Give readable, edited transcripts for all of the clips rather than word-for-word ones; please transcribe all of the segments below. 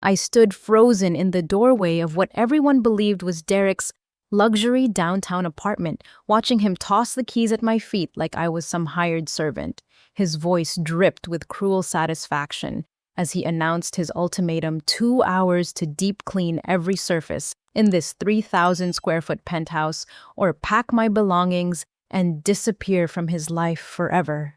I stood frozen in the doorway of what everyone believed was Derek's luxury downtown apartment, watching him toss the keys at my feet like I was some hired servant. His voice dripped with cruel satisfaction as he announced his ultimatum: 2 hours to deep clean every surface in this 3,000 square foot penthouse, or pack my belongings and disappear from his life forever.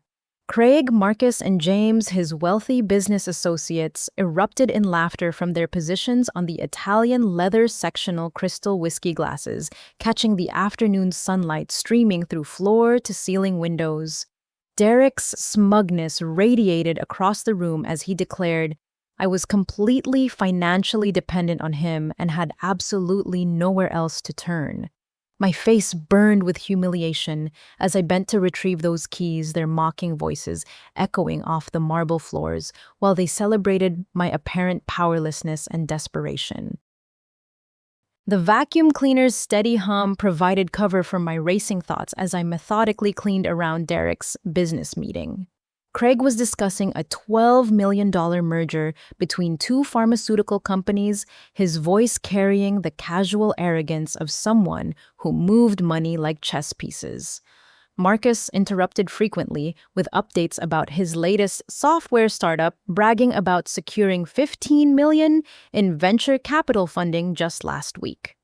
Craig, Marcus, and James, his wealthy business associates, erupted in laughter from their positions on the Italian leather sectional crystal whiskey glasses, catching the afternoon sunlight streaming through floor-to-ceiling windows. Derek's smugness radiated across the room as he declared, I was completely financially dependent on him and had absolutely nowhere else to turn. My face burned with humiliation as I bent to retrieve those keys, their mocking voices echoing off the marble floors, while they celebrated my apparent powerlessness and desperation. The vacuum cleaner's steady hum provided cover for my racing thoughts as I methodically cleaned around Derek's business meeting. Craig was discussing a $12 million merger between two pharmaceutical companies, his voice carrying the casual arrogance of someone who moved money like chess pieces. Marcus interrupted frequently with updates about his latest software startup, bragging about securing $15 million in venture capital funding just last week.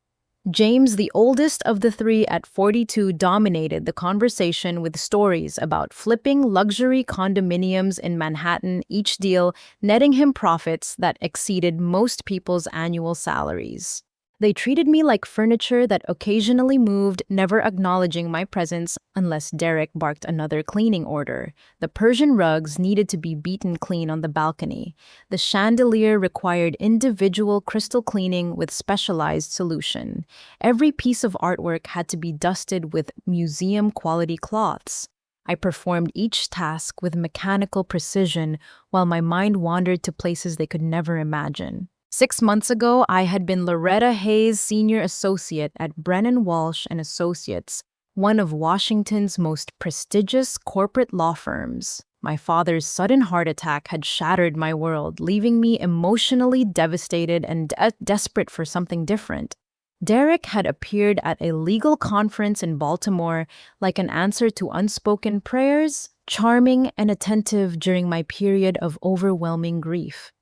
James, the oldest of the three at 42, dominated the conversation with stories about flipping luxury condominiums in Manhattan, each deal netting him profits that exceeded most people's annual salaries. They treated me like furniture that occasionally moved, never acknowledging my presence unless Derek barked another cleaning order. The Persian rugs needed to be beaten clean on the balcony. The chandelier required individual crystal cleaning with specialized solution. Every piece of artwork had to be dusted with museum-quality cloths. I performed each task with mechanical precision while my mind wandered to places they could never imagine. 6 months ago, I had been Loretta Hayes' senior associate at Brennan Walsh and Associates, one of Washington's most prestigious corporate law firms. My father's sudden heart attack had shattered my world, leaving me emotionally devastated and desperate for something different. Derek had appeared at a legal conference in Baltimore like an answer to unspoken prayers, charming and attentive during my period of overwhelming grief.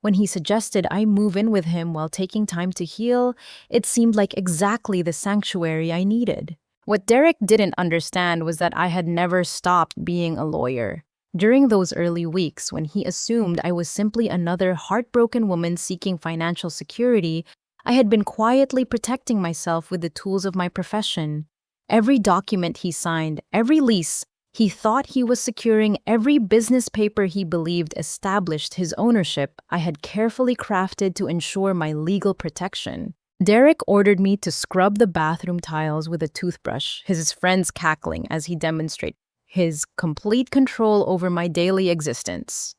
When he suggested I move in with him while taking time to heal, it seemed like exactly the sanctuary I needed. What Derek didn't understand was that I had never stopped being a lawyer. During those early weeks, when he assumed I was simply another heartbroken woman seeking financial security, I had been quietly protecting myself with the tools of my profession. Every document he signed, every lease, he thought he was securing, every business paper he believed established his ownership, I had carefully crafted to ensure my legal protection. Derek ordered me to scrub the bathroom tiles with a toothbrush, his friends cackling as he demonstrated his complete control over my daily existence.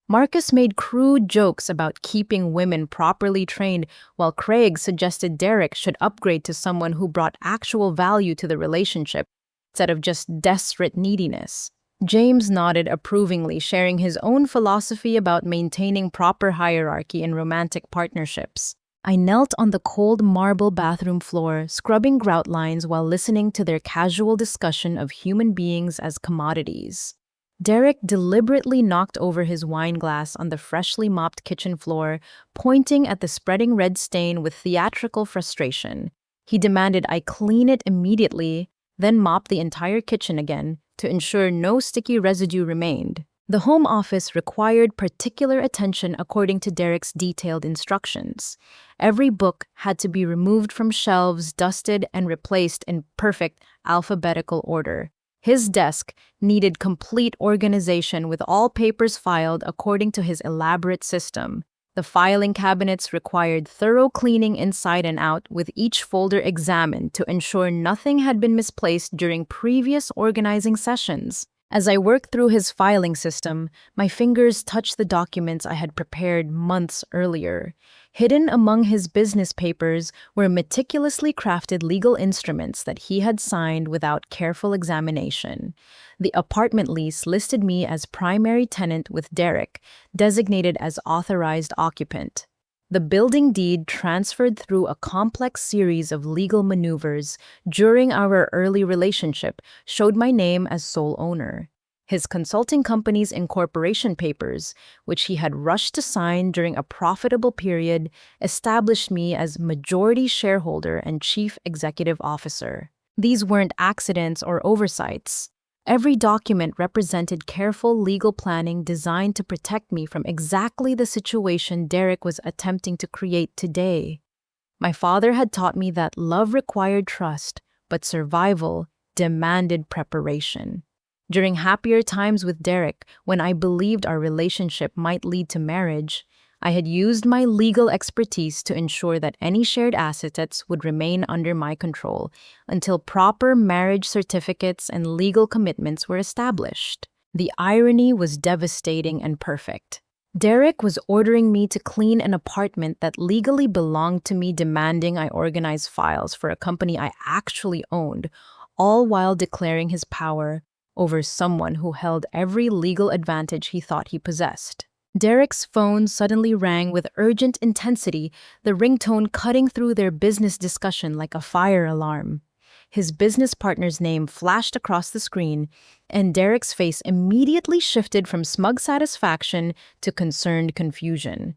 Marcus made crude jokes about keeping women properly trained, while Craig suggested Derek should upgrade to someone who brought actual value to the relationship, instead of just desperate neediness. James nodded approvingly, sharing his own philosophy about maintaining proper hierarchy in romantic partnerships. I knelt on the cold marble bathroom floor, scrubbing grout lines while listening to their casual discussion of human beings as commodities. Derek deliberately knocked over his wine glass on the freshly mopped kitchen floor, pointing at the spreading red stain with theatrical frustration. He demanded I clean it immediately, then mop the entire kitchen again to ensure no sticky residue remained. The home office required particular attention according to Derek's detailed instructions. Every book had to be removed from shelves, dusted, and replaced in perfect alphabetical order. His desk needed complete organization with all papers filed according to his elaborate system. The filing cabinets required thorough cleaning inside and out, with each folder examined to ensure nothing had been misplaced during previous organizing sessions. As I worked through his filing system, my fingers touched the documents I had prepared months earlier. Hidden among his business papers were meticulously crafted legal instruments that he had signed without careful examination. The apartment lease listed me as primary tenant with Derek, designated as authorized occupant. The building deed transferred through a complex series of legal maneuvers during our early relationship showed my name as sole owner. His consulting company's incorporation papers, which he had rushed to sign during a profitable period, established me as majority shareholder and chief executive officer. These weren't accidents or oversights. Every document represented careful legal planning designed to protect me from exactly the situation Derek was attempting to create today. My father had taught me that love required trust, but survival demanded preparation. During happier times with Derek, when I believed our relationship might lead to marriage, I had used my legal expertise to ensure that any shared assets would remain under my control until proper marriage certificates and legal commitments were established. The irony was devastating and perfect. Derek was ordering me to clean an apartment that legally belonged to me, demanding I organize files for a company I actually owned, all while declaring his power over someone who held every legal advantage he thought he possessed. Derek's phone suddenly rang with urgent intensity, the ringtone cutting through their business discussion like a fire alarm. His business partner's name flashed across the screen, and Derek's face immediately shifted from smug satisfaction to concerned confusion.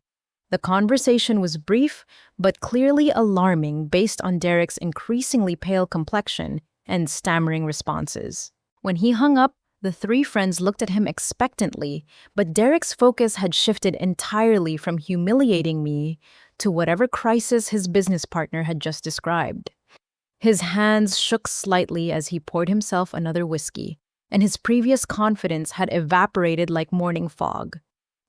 The conversation was brief, but clearly alarming based on Derek's increasingly pale complexion and stammering responses. When he hung up, the three friends looked at him expectantly, but Derek's focus had shifted entirely from humiliating me to whatever crisis his business partner had just described. His hands shook slightly as he poured himself another whiskey, and his previous confidence had evaporated like morning fog.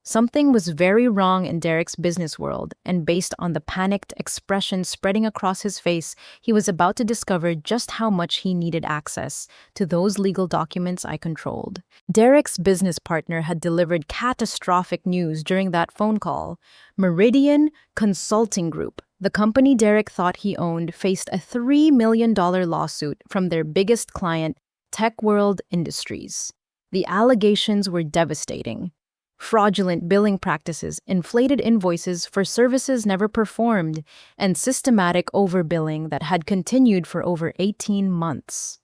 Something was very wrong in Derek's business world, and based on the panicked expression spreading across his face, he was about to discover just how much he needed access to those legal documents I controlled. Derek's business partner had delivered catastrophic news during that phone call. Meridian Consulting Group, the company Derek thought he owned, faced a $3 million lawsuit from their biggest client, Tech World Industries. The allegations were devastating. Fraudulent billing practices, inflated invoices for services never performed, and systematic overbilling that had continued for over 18 months.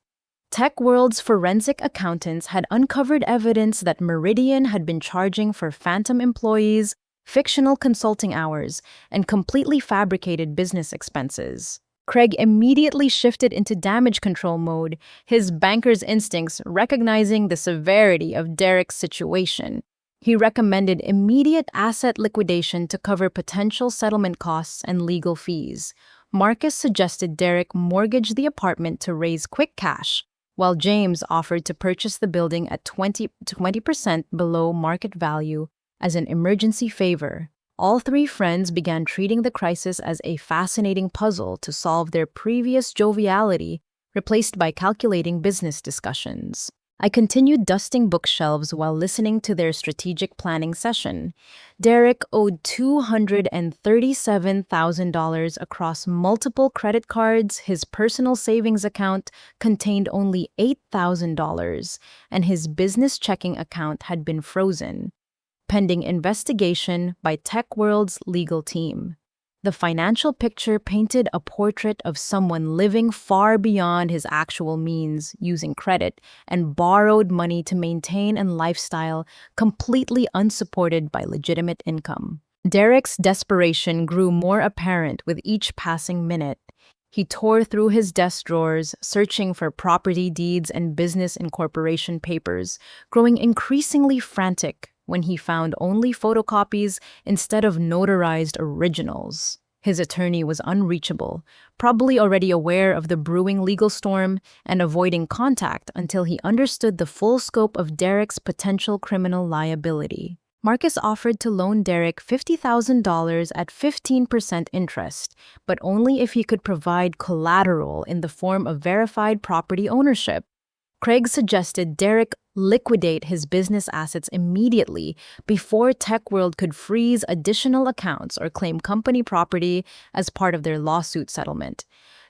TechWorld's forensic accountants had uncovered evidence that Meridian had been charging for phantom employees, fictional consulting hours, and completely fabricated business expenses. Craig immediately shifted into damage control mode, his banker's instincts recognizing the severity of Derek's situation. He recommended immediate asset liquidation to cover potential settlement costs and legal fees. Marcus suggested Derek mortgage the apartment to raise quick cash, while James offered to purchase the building at 20% below market value as an emergency favor. All three friends began treating the crisis as a fascinating puzzle to solve their previous joviality, replaced by calculating business discussions. I continued dusting bookshelves while listening to their strategic planning session. Derek owed $237,000 across multiple credit cards, his personal savings account contained only $8,000, and his business checking account had been frozen, pending investigation by TechWorld's legal team. The financial picture painted a portrait of someone living far beyond his actual means, using credit and borrowed money to maintain a lifestyle completely unsupported by legitimate income. Derek's desperation grew more apparent with each passing minute. He tore through his desk drawers, searching for property deeds and business incorporation papers, growing increasingly frantic when he found only photocopies instead of notarized originals. His attorney was unreachable, probably already aware of the brewing legal storm and avoiding contact until he understood the full scope of Derek's potential criminal liability. Marcus offered to loan Derek $50,000 at 15% interest, but only if he could provide collateral in the form of verified property ownership. Craig suggested Derek liquidate his business assets immediately before TechWorld could freeze additional accounts or claim company property as part of their lawsuit settlement.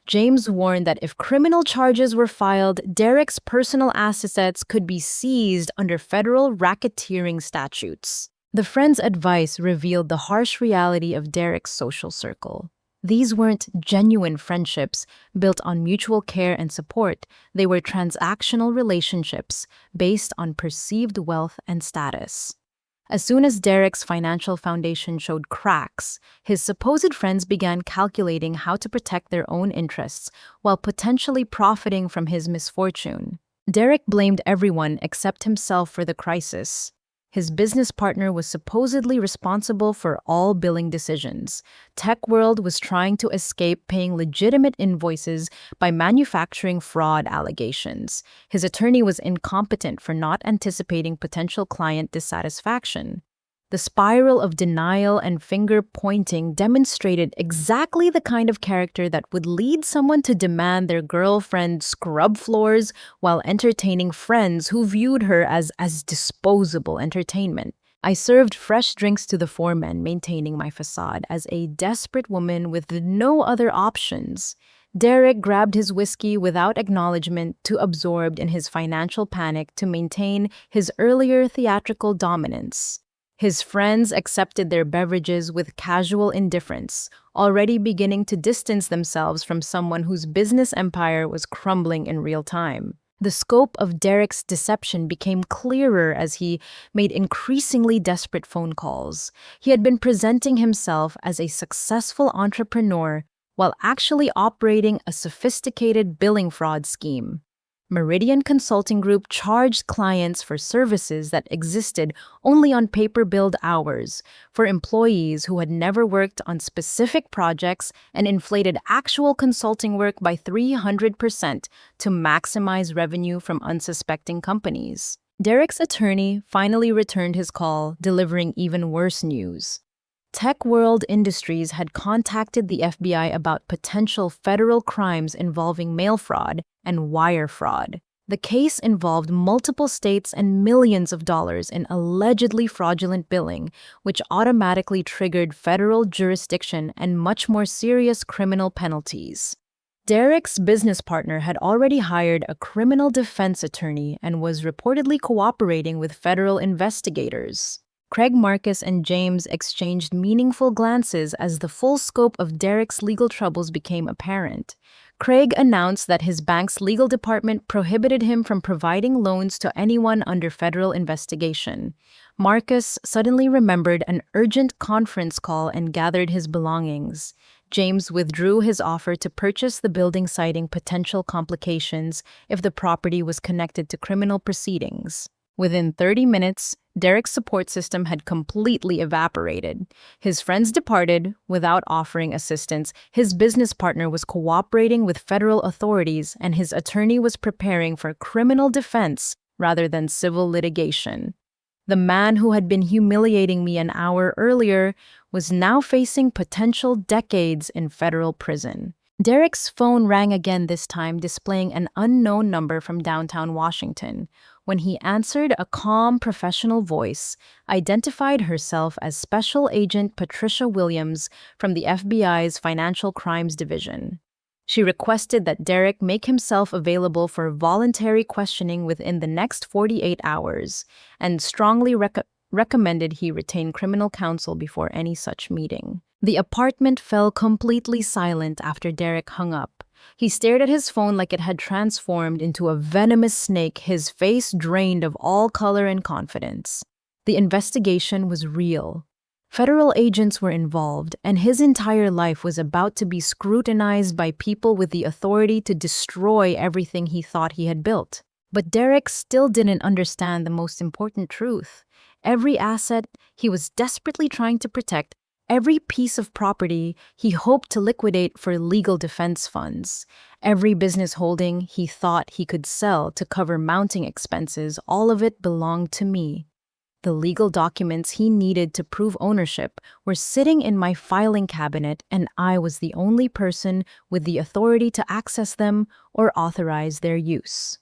James warned that if criminal charges were filed, Derek's personal assets could be seized under federal racketeering statutes. The friend's advice revealed the harsh reality of Derek's social circle. These weren't genuine friendships built on mutual care and support, they were transactional relationships based on perceived wealth and status. As soon as Derek's financial foundation showed cracks, his supposed friends began calculating how to protect their own interests while potentially profiting from his misfortune. Derek blamed everyone except himself for the crisis. His business partner was supposedly responsible for all billing decisions. Tech World was trying to escape paying legitimate invoices by manufacturing fraud allegations. His attorney was incompetent for not anticipating potential client dissatisfaction. The spiral of denial and finger-pointing demonstrated exactly the kind of character that would lead someone to demand their girlfriend scrub floors while entertaining friends who viewed her as disposable entertainment. I served fresh drinks to the four men, maintaining my facade as a desperate woman with no other options. Derek grabbed his whiskey without acknowledgement, too absorbed in his financial panic to maintain his earlier theatrical dominance. His friends accepted their beverages with casual indifference, already beginning to distance themselves from someone whose business empire was crumbling in real time. The scope of Derek's deception became clearer as he made increasingly desperate phone calls. He had been presenting himself as a successful entrepreneur while actually operating a sophisticated billing fraud scheme. Meridian Consulting Group charged clients for services that existed only on paper-billed hours, for employees who had never worked on specific projects, and inflated actual consulting work by 300% to maximize revenue from unsuspecting companies. Derek's attorney finally returned his call, delivering even worse news. Tech World Industries had contacted the FBI about potential federal crimes involving mail fraud and wire fraud. The case involved multiple states and millions of dollars in allegedly fraudulent billing, which automatically triggered federal jurisdiction and much more serious criminal penalties. Derek's business partner had already hired a criminal defense attorney and was reportedly cooperating with federal investigators. Craig, Marcus, and James exchanged meaningful glances as the full scope of Derek's legal troubles became apparent. Craig announced that his bank's legal department prohibited him from providing loans to anyone under federal investigation. Marcus suddenly remembered an urgent conference call and gathered his belongings. James withdrew his offer to purchase the building, citing potential complications if the property was connected to criminal proceedings. Within 30 minutes, Derek's support system had completely evaporated. His friends departed without offering assistance, his business partner was cooperating with federal authorities, and his attorney was preparing for criminal defense rather than civil litigation. The man who had been humiliating me an hour earlier was now facing potential decades in federal prison. Derek's phone rang again, this time displaying an unknown number from downtown Washington. When he answered, a calm, professional voice identified herself as Special Agent Patricia Williams from the FBI's Financial Crimes Division. She requested that Derek make himself available for voluntary questioning within the next 48 hours and strongly recommended he retain criminal counsel before any such meeting. The apartment fell completely silent after Derek hung up. He stared at his phone like it had transformed into a venomous snake, his face drained of all color and confidence. The investigation was real. Federal agents were involved, and his entire life was about to be scrutinized by people with the authority to destroy everything he thought he had built. But Derek still didn't understand the most important truth. Every asset he was desperately trying to protect, every piece of property he hoped to liquidate for legal defense funds, every business holding he thought he could sell to cover mounting expenses, all of it belonged to me. The legal documents he needed to prove ownership were sitting in my filing cabinet, and I was the only person with the authority to access them or authorize their use.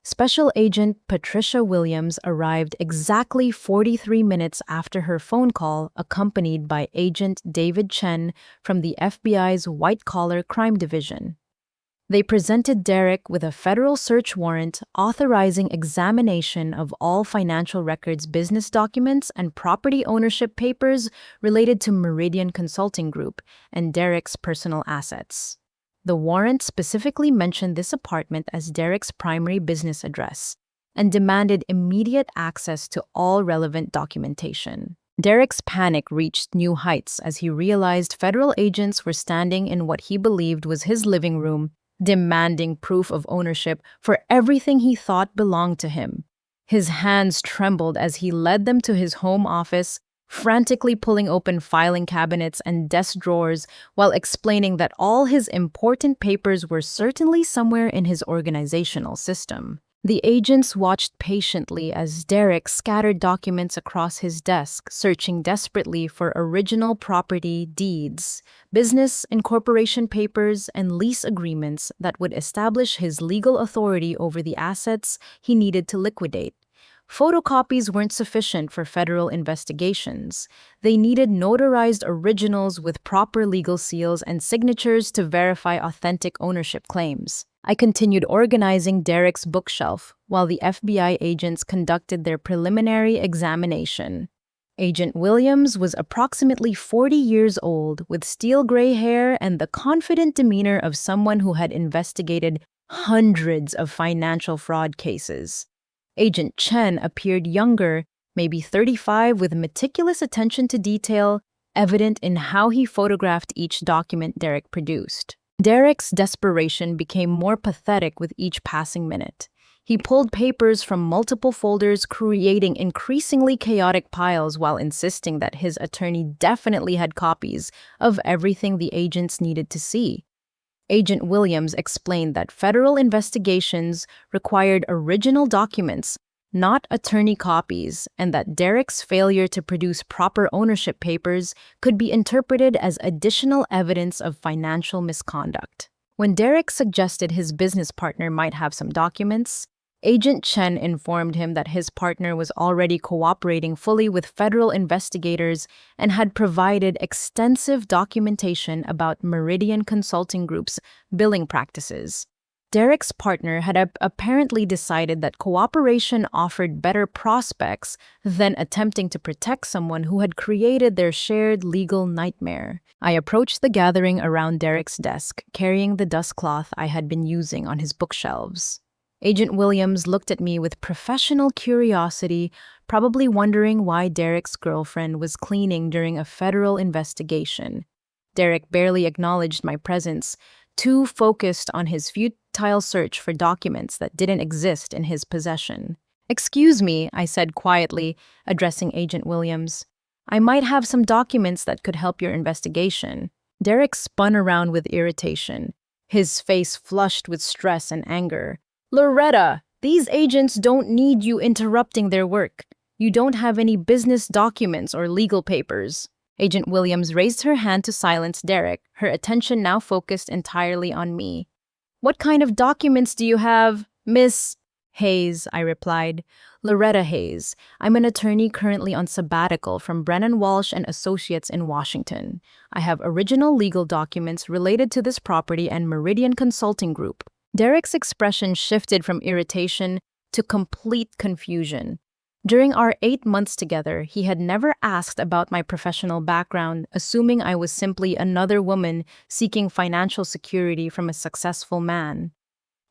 Special Agent Patricia Williams arrived exactly 43 minutes after her phone call, accompanied by Agent David Chen from the FBI's White-Collar Crime Division. They presented Derek with a federal search warrant authorizing examination of all financial records, business documents, and property ownership papers related to Meridian Consulting Group and Derek's personal assets. The warrant specifically mentioned this apartment as Derek's primary business address and demanded immediate access to all relevant documentation. Derek's panic reached new heights as he realized federal agents were standing in what he believed was his living room, demanding proof of ownership for everything he thought belonged to him. His hands trembled as he led them to his home office, frantically pulling open filing cabinets and desk drawers while explaining that all his important papers were certainly somewhere in his organizational system. The agents watched patiently as Derek scattered documents across his desk, searching desperately for original property deeds, business incorporation papers, and lease agreements that would establish his legal authority over the assets he needed to liquidate. Photocopies weren't sufficient for federal investigations. They needed notarized originals with proper legal seals and signatures to verify authentic ownership claims. I continued organizing Derek's bookshelf while the FBI agents conducted their preliminary examination. Agent Williams was approximately 40 years old, with steel gray hair and the confident demeanor of someone who had investigated hundreds of financial fraud cases. Agent Chen appeared younger, maybe 35, with meticulous attention to detail, evident in how he photographed each document Derek produced. Derek's desperation became more pathetic with each passing minute. He pulled papers from multiple folders, creating increasingly chaotic piles while insisting that his attorney definitely had copies of everything the agents needed to see. Agent Williams explained that federal investigations required original documents, not attorney copies, and that Derek's failure to produce proper ownership papers could be interpreted as additional evidence of financial misconduct. When Derek suggested his business partner might have some documents, Agent Chen informed him that his partner was already cooperating fully with federal investigators and had provided extensive documentation about Meridian Consulting Group's billing practices. Derek's partner had apparently decided that cooperation offered better prospects than attempting to protect someone who had created their shared legal nightmare. I approached the gathering around Derek's desk, carrying the dust cloth I had been using on his bookshelves. Agent Williams looked at me with professional curiosity, probably wondering why Derek's girlfriend was cleaning during a federal investigation. Derek barely acknowledged my presence, too focused on his futile search for documents that didn't exist in his possession. "Excuse me," I said quietly, addressing Agent Williams. "I might have some documents that could help your investigation." Derek spun around with irritation, his face flushed with stress and anger. "Loretta, these agents don't need you interrupting their work. You don't have any business documents or legal papers." Agent Williams raised her hand to silence Derek, her attention now focused entirely on me. "What kind of documents do you have, Miss Hayes?" I replied. "Loretta Hayes. I'm an attorney currently on sabbatical from Brennan Walsh and Associates in Washington. I have original legal documents related to this property and Meridian Consulting Group." Derek's expression shifted from irritation to complete confusion. During our 8 months together, he had never asked about my professional background, assuming I was simply another woman seeking financial security from a successful man.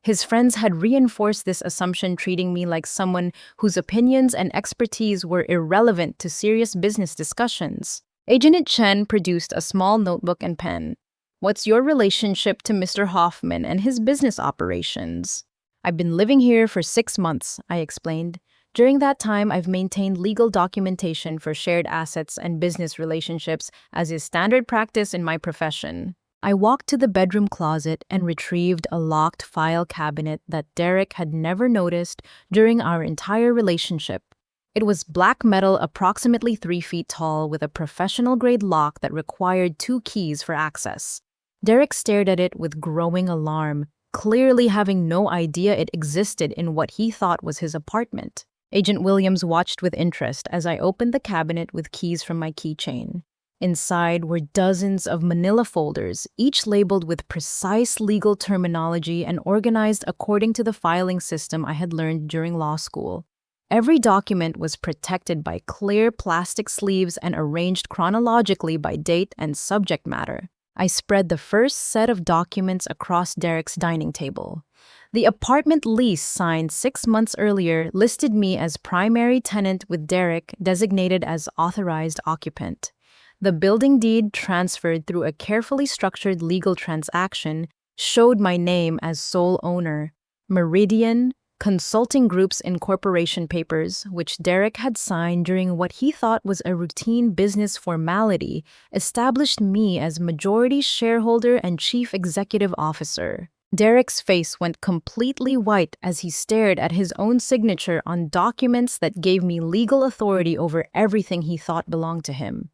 His friends had reinforced this assumption, treating me like someone whose opinions and expertise were irrelevant to serious business discussions. Agent Chen produced a small notebook and pen. "What's your relationship to Mr. Hoffman and his business operations?" "I've been living here for 6 months," I explained. "During that time, I've maintained legal documentation for shared assets and business relationships, as is standard practice in my profession." I walked to the bedroom closet and retrieved a locked file cabinet that Derek had never noticed during our entire relationship. It was black metal, approximately 3 feet tall, with a professional-grade lock that required 2 keys for access. Derek stared at it with growing alarm, clearly having no idea it existed in what he thought was his apartment. Agent Williams watched with interest as I opened the cabinet with keys from my keychain. Inside were dozens of manila folders, each labeled with precise legal terminology and organized according to the filing system I had learned during law school. Every document was protected by clear plastic sleeves and arranged chronologically by date and subject matter. I spread the first set of documents across Derek's dining table. The apartment lease signed 6 months earlier listed me as primary tenant with Derek designated as authorized occupant. The building deed transferred through a carefully structured legal transaction showed my name as sole owner. Meridian Consulting Group's incorporation papers, which Derek had signed during what he thought was a routine business formality, established me as majority shareholder and chief executive officer. Derek's face went completely white as he stared at his own signature on documents that gave me legal authority over everything he thought belonged to him.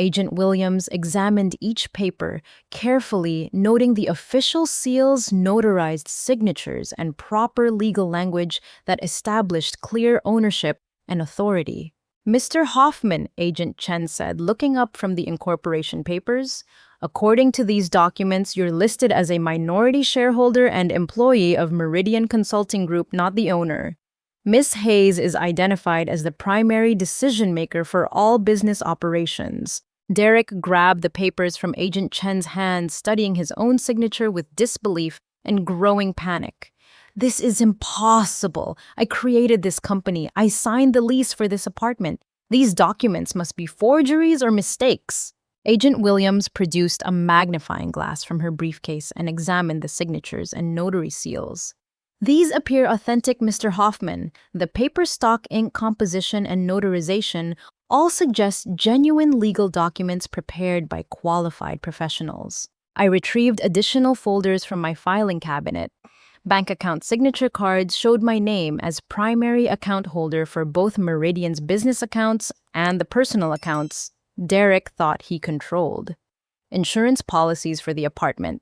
Agent Williams examined each paper, carefully noting the official seals, notarized signatures, and proper legal language that established clear ownership and authority. "Mr. Hoffman," Agent Chen said, looking up from the incorporation papers, "according to these documents, you're listed as a minority shareholder and employee of Meridian Consulting Group, not the owner. Ms. Hayes is identified as the primary decision-maker for all business operations." Derek grabbed the papers from Agent Chen's hands, studying his own signature with disbelief and growing panic. "This is impossible. I created this company. I signed the lease for this apartment. These documents must be forgeries or mistakes." Agent Williams produced a magnifying glass from her briefcase and examined the signatures and notary seals. "These appear authentic, Mr. Hoffman. The paper stock ink composition and notarization all suggest genuine legal documents prepared by qualified professionals." I retrieved additional folders from my filing cabinet. Bank account signature cards showed my name as primary account holder for both Meridian's business accounts and the personal accounts Derek thought he controlled. Insurance policies for the apartment,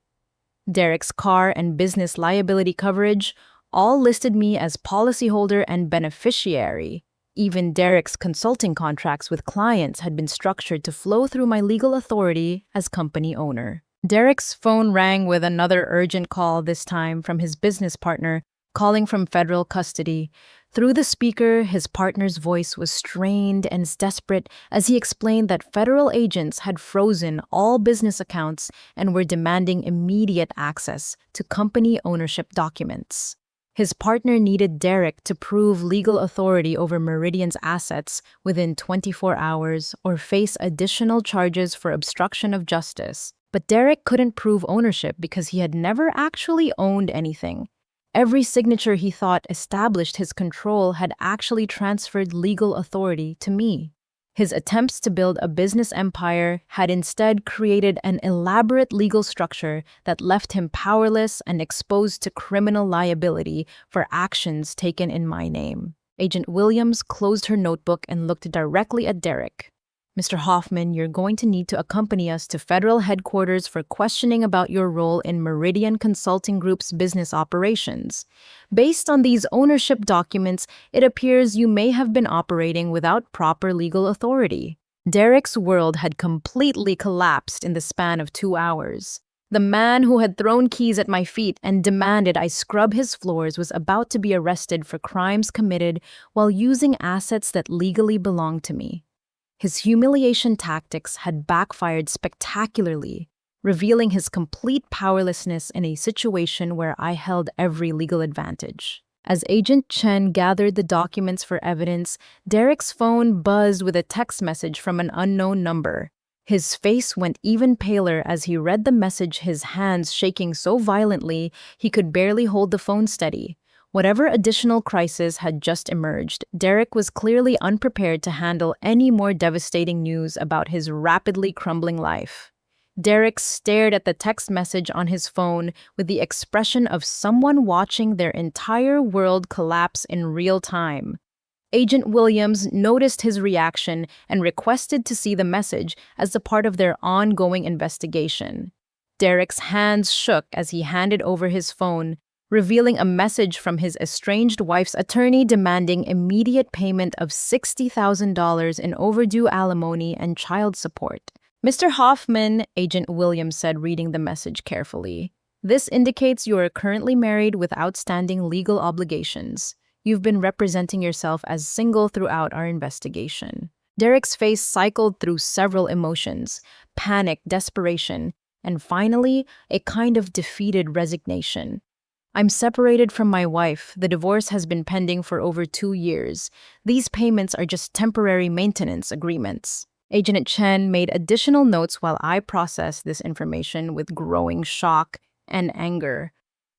Derek's car and business liability coverage all listed me as policyholder and beneficiary. Even Derek's consulting contracts with clients had been structured to flow through my legal authority as company owner. Derek's phone rang with another urgent call, this time from his business partner, calling from federal custody. Through the speaker, his partner's voice was strained and desperate as he explained that federal agents had frozen all business accounts and were demanding immediate access to company ownership documents. His partner needed Derek to prove legal authority over Meridian's assets within 24 hours or face additional charges for obstruction of justice. But Derek couldn't prove ownership because he had never actually owned anything. Every signature he thought established his control had actually transferred legal authority to me. His attempts to build a business empire had instead created an elaborate legal structure that left him powerless and exposed to criminal liability for actions taken in my name. Agent Williams closed her notebook and looked directly at Derek. "Mr. Hoffman, you're going to need to accompany us to federal headquarters for questioning about your role in Meridian Consulting Group's business operations. Based on these ownership documents, it appears you may have been operating without proper legal authority." Derek's world had completely collapsed in the span of 2 hours. The man who had thrown keys at my feet and demanded I scrub his floors was about to be arrested for crimes committed while using assets that legally belonged to me. His humiliation tactics had backfired spectacularly, revealing his complete powerlessness in a situation where I held every legal advantage. As Agent Chen gathered the documents for evidence, Derek's phone buzzed with a text message from an unknown number. His face went even paler as he read the message, his hands shaking so violently he could barely hold the phone steady. Whatever additional crisis had just emerged, Derek was clearly unprepared to handle any more devastating news about his rapidly crumbling life. Derek stared at the text message on his phone with the expression of someone watching their entire world collapse in real time. Agent Williams noticed his reaction and requested to see the message as a part of their ongoing investigation. Derek's hands shook as he handed over his phone, revealing a message from his estranged wife's attorney demanding immediate payment of $60,000 in overdue alimony and child support. Mr. Hoffman, Agent Williams said, reading the message carefully. This indicates you are currently married with outstanding legal obligations. You've been representing yourself as single throughout our investigation. Derek's face cycled through several emotions: panic, desperation, and finally, a kind of defeated resignation. I'm separated from my wife. The divorce has been pending for over 2 years. These payments are just temporary maintenance agreements. Agent Chen made additional notes while I processed this information with growing shock and anger.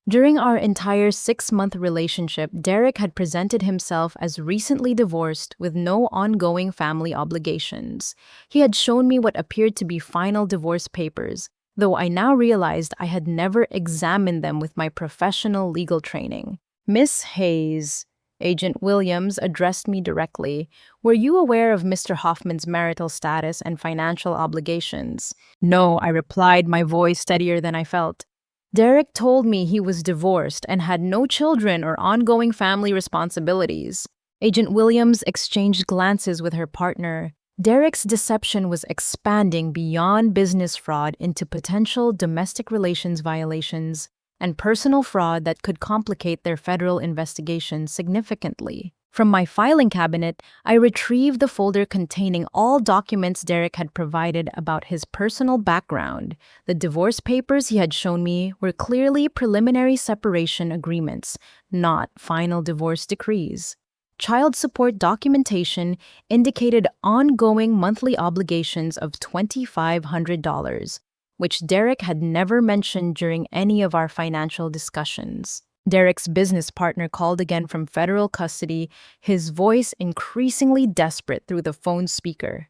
During our entire 6-month relationship, Derek had presented himself as recently divorced with no ongoing family obligations. He had shown me what appeared to be final divorce papers, though I now realized I had never examined them with my professional legal training. Miss Hayes, Agent Williams addressed me directly. Were you aware of Mr. Hoffman's marital status and financial obligations? No, I replied, my voice steadier than I felt. Derek told me he was divorced and had no children or ongoing family responsibilities. Agent Williams exchanged glances with her partner. Derek's deception was expanding beyond business fraud into potential domestic relations violations and personal fraud that could complicate their federal investigation significantly. From my filing cabinet, I retrieved the folder containing all documents Derek had provided about his personal background. The divorce papers he had shown me were clearly preliminary separation agreements, not final divorce decrees. Child support documentation indicated ongoing monthly obligations of $2,500, which Derek had never mentioned during any of our financial discussions. Derek's business partner called again from federal custody, his voice increasingly desperate through the phone speaker.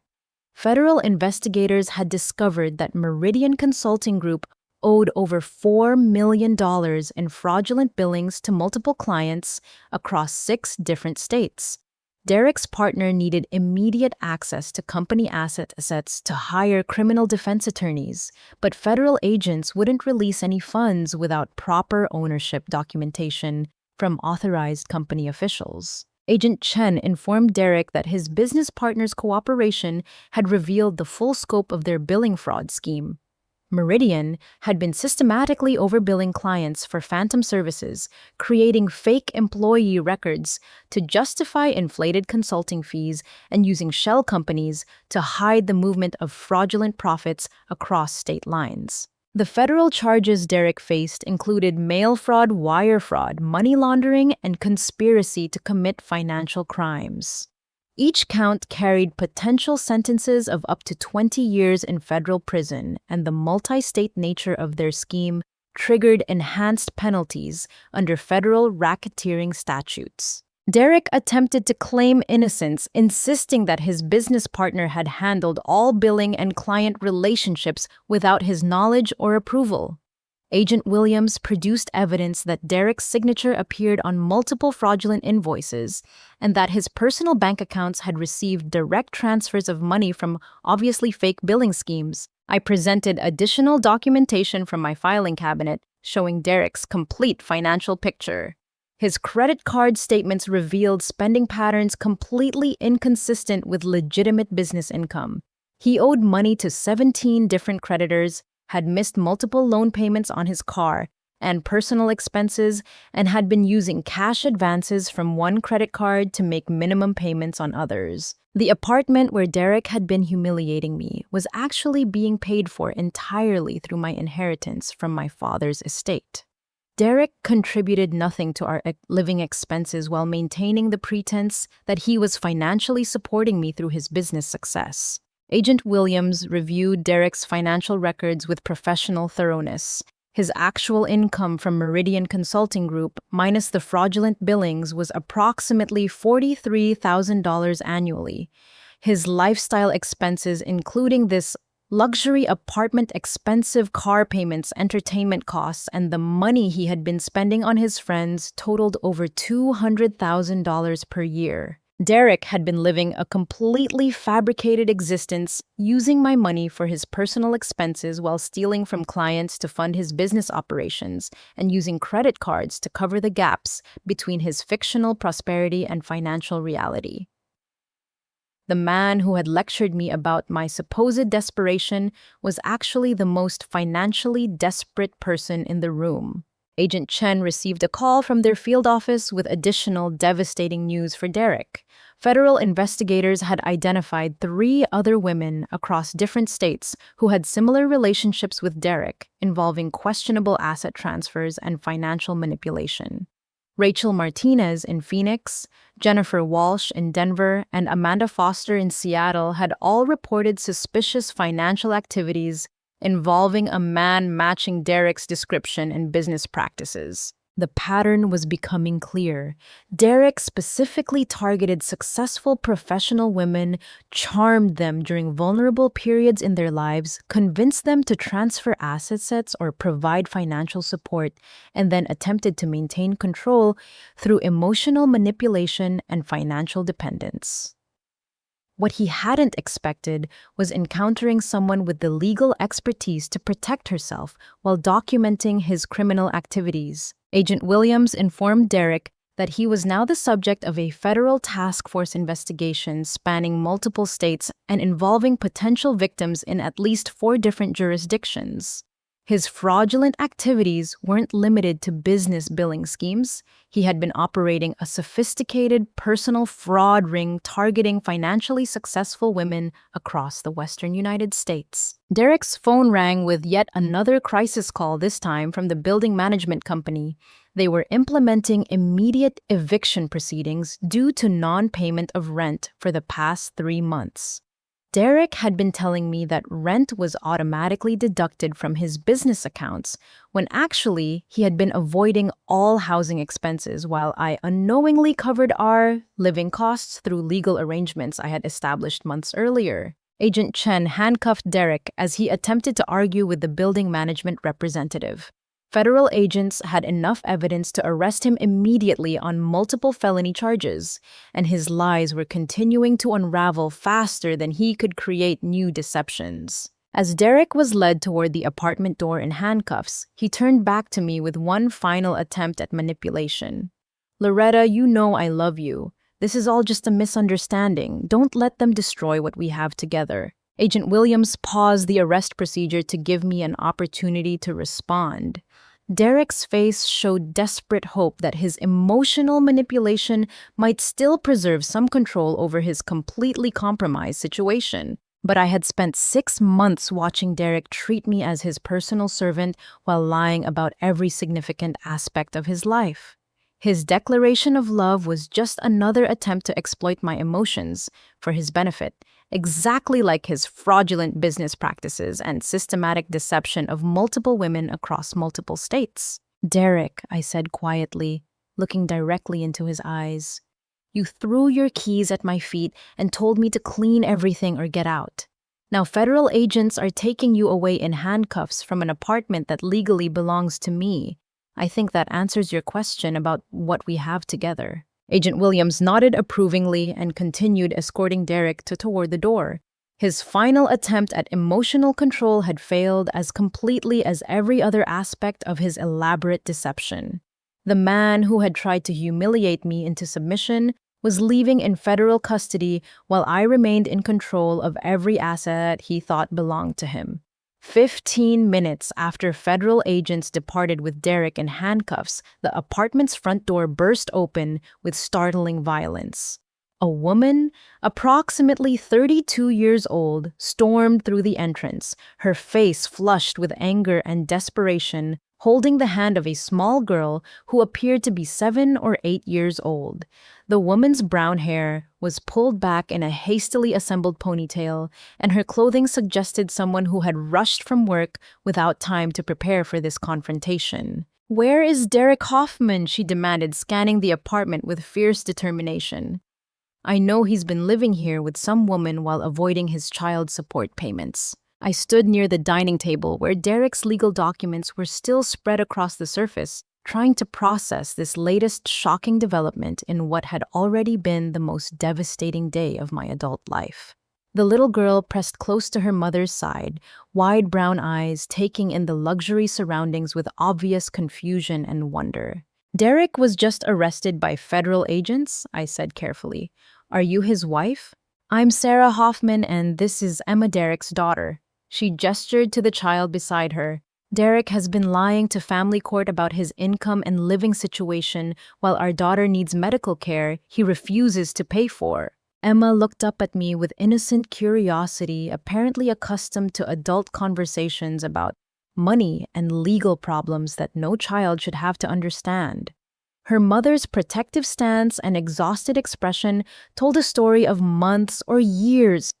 Federal investigators had discovered that Meridian Consulting Group owed over $4 million in fraudulent billings to multiple clients across 6 different states. Derek's partner needed immediate access to company assets to hire criminal defense attorneys, but federal agents wouldn't release any funds without proper ownership documentation from authorized company officials. Agent Chen informed Derek that his business partner's cooperation had revealed the full scope of their billing fraud scheme. Meridian had been systematically overbilling clients for phantom services, creating fake employee records to justify inflated consulting fees and using shell companies to hide the movement of fraudulent profits across state lines. The federal charges Derek faced included mail fraud, wire fraud, money laundering, and conspiracy to commit financial crimes. Each count carried potential sentences of up to 20 years in federal prison, and the multi-state nature of their scheme triggered enhanced penalties under federal racketeering statutes. Derek attempted to claim innocence, insisting that his business partner had handled all billing and client relationships without his knowledge or approval. Agent Williams produced evidence that Derek's signature appeared on multiple fraudulent invoices and that his personal bank accounts had received direct transfers of money from obviously fake billing schemes. I presented additional documentation from my filing cabinet showing Derek's complete financial picture. His credit card statements revealed spending patterns completely inconsistent with legitimate business income. He owed money to 17 different creditors, had missed multiple loan payments on his car and personal expenses, and had been using cash advances from one credit card to make minimum payments on others. The apartment where Derek had been humiliating me was actually being paid for entirely through my inheritance from my father's estate. Derek contributed nothing to our living expenses while maintaining the pretense that he was financially supporting me through his business success. Agent Williams reviewed Derek's financial records with professional thoroughness. His actual income from Meridian Consulting Group, minus the fraudulent billings, was approximately $43,000 annually. His lifestyle expenses, including this luxury apartment, expensive car payments, entertainment costs, and the money he had been spending on his friends, totaled over $200,000 per year. Derek had been living a completely fabricated existence, using my money for his personal expenses while stealing from clients to fund his business operations and using credit cards to cover the gaps between his fictional prosperity and financial reality. The man who had lectured me about my supposed desperation was actually the most financially desperate person in the room. Agent Chen received a call from their field office with additional devastating news for Derek. Federal investigators had identified 3 other women across different states who had similar relationships with Derek, involving questionable asset transfers and financial manipulation. Rachel Martinez in Phoenix, Jennifer Walsh in Denver, and Amanda Foster in Seattle had all reported suspicious financial activities involving a man matching Derek's description and business practices. The pattern was becoming clear. Derek specifically targeted successful professional women, charmed them during vulnerable periods in their lives, convinced them to transfer assets or provide financial support, and then attempted to maintain control through emotional manipulation and financial dependence. What he hadn't expected was encountering someone with the legal expertise to protect herself while documenting his criminal activities. Agent Williams informed Derek that he was now the subject of a federal task force investigation spanning multiple states and involving potential victims in at least 4 different jurisdictions. His fraudulent activities weren't limited to business billing schemes. He had been operating a sophisticated personal fraud ring targeting financially successful women across the western United States. Derek's phone rang with yet another crisis call, this time from the building management company. They were implementing immediate eviction proceedings due to non-payment of rent for the past 3 months. Derek had been telling me that rent was automatically deducted from his business accounts, when actually he had been avoiding all housing expenses while I unknowingly covered our living costs through legal arrangements I had established months earlier. Agent Chen handcuffed Derek as he attempted to argue with the building management representative. Federal agents had enough evidence to arrest him immediately on multiple felony charges, and his lies were continuing to unravel faster than he could create new deceptions. As Derek was led toward the apartment door in handcuffs, he turned back to me with one final attempt at manipulation. "Loretta, you know I love you. This is all just a misunderstanding. Don't let them destroy what we have together." Agent Williams paused the arrest procedure to give me an opportunity to respond. Derek's face showed desperate hope that his emotional manipulation might still preserve some control over his completely compromised situation. But I had spent 6 months watching Derek treat me as his personal servant while lying about every significant aspect of his life. His declaration of love was just another attempt to exploit my emotions for his benefit, exactly like his fraudulent business practices and systematic deception of multiple women across multiple states. "Derek," I said quietly, looking directly into his eyes, "you threw your keys at my feet and told me to clean everything or get out. Now federal agents are taking you away in handcuffs from an apartment that legally belongs to me. I think that answers your question about what we have together." Agent Williams nodded approvingly and continued escorting Derek toward the door. His final attempt at emotional control had failed as completely as every other aspect of his elaborate deception. The man who had tried to humiliate me into submission was leaving in federal custody while I remained in control of every asset he thought belonged to him. 15 minutes after federal agents departed with Derek in handcuffs, the apartment's front door burst open with startling violence. A woman, approximately 32 years old, stormed through the entrance, her face flushed with anger and desperation, holding the hand of a small girl who appeared to be 7 or 8 years old. The woman's brown hair was pulled back in a hastily assembled ponytail, and her clothing suggested someone who had rushed from work without time to prepare for this confrontation. "Where is Derek Hoffman?" she demanded, scanning the apartment with fierce determination. "I know he's been living here with some woman while avoiding his child support payments." I stood near the dining table where Derek's legal documents were still spread across the surface, trying to process this latest shocking development in what had already been the most devastating day of my adult life. The little girl pressed close to her mother's side, wide brown eyes taking in the luxury surroundings with obvious confusion and wonder. "Derek was just arrested by federal agents," I said carefully. "Are you his wife?" I'm Sarah Hoffman, and this is Emma Derek's daughter. She gestured to the child beside her. Derek has been lying to family court about his income and living situation while our daughter needs medical care he refuses to pay for. Emma looked up at me with innocent curiosity, apparently accustomed to adult conversations about money and legal problems that no child should have to understand. Her mother's protective stance and exhausted expression told a story of months or years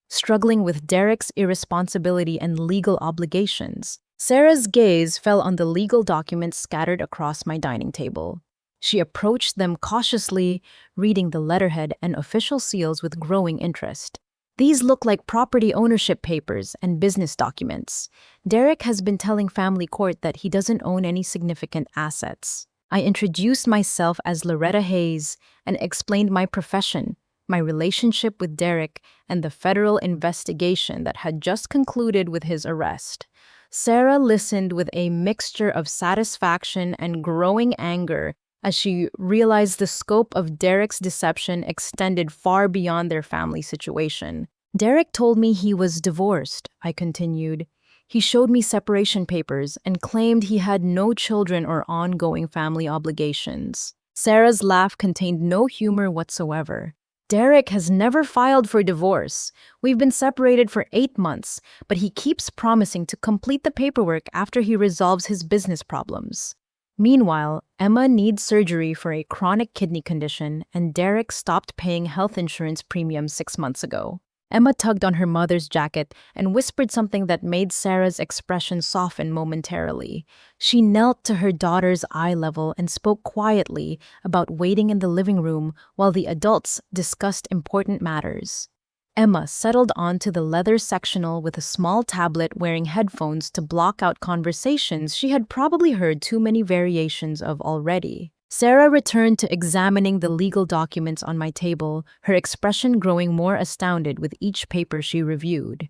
struggling with Derek's irresponsibility and legal obligations. Sarah's gaze fell on the legal documents scattered across my dining table. She approached them cautiously, reading the letterhead and official seals with growing interest. These look like property ownership papers and business documents. Derek has been telling family court that he doesn't own any significant assets. I introduced myself as Loretta Hayes and explained my profession, my relationship with Derek, and the federal investigation that had just concluded with his arrest. Sarah listened with a mixture of satisfaction and growing anger as she realized the scope of Derek's deception extended far beyond their family situation. Derek told me he was divorced, I continued. He showed me separation papers and claimed he had no children or ongoing family obligations. Sarah's laugh contained no humor whatsoever. Derek has never filed for divorce. We've been separated for 8 months, but he keeps promising to complete the paperwork after he resolves his business problems. Meanwhile, Emma needs surgery for a chronic kidney condition, and Derek stopped paying health insurance premiums 6 months ago. Emma tugged on her mother's jacket and whispered something that made Sarah's expression soften momentarily. She knelt to her daughter's eye level and spoke quietly about waiting in the living room while the adults discussed important matters. Emma settled onto the leather sectional with a small tablet, wearing headphones to block out conversations she had probably heard too many variations of already. Sarah returned to examining the legal documents on my table, her expression growing more astounded with each paper she reviewed.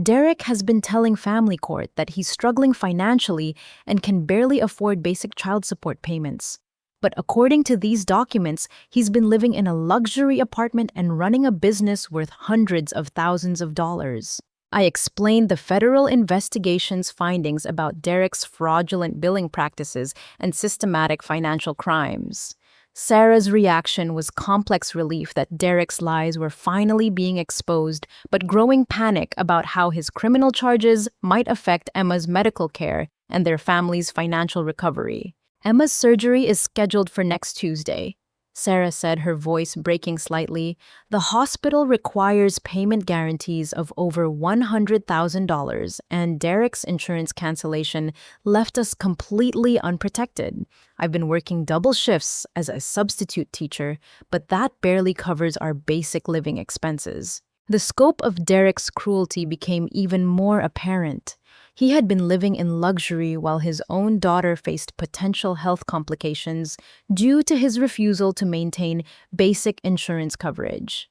Derek has been telling family court that he's struggling financially and can barely afford basic child support payments. But according to these documents, he's been living in a luxury apartment and running a business worth hundreds of thousands of dollars. I explained the federal investigation's findings about Derek's fraudulent billing practices and systematic financial crimes. Sarah's reaction was complex relief that Derek's lies were finally being exposed, but growing panic about how his criminal charges might affect Emma's medical care and their family's financial recovery. Emma's surgery is scheduled for next Tuesday, Sarah said, her voice breaking slightly. The hospital requires payment guarantees of over $100,000, and Derek's insurance cancellation left us completely unprotected. I've been working double shifts as a substitute teacher, but that barely covers our basic living expenses. The scope of Derek's cruelty became even more apparent. He had been living in luxury while his own daughter faced potential health complications due to his refusal to maintain basic insurance coverage.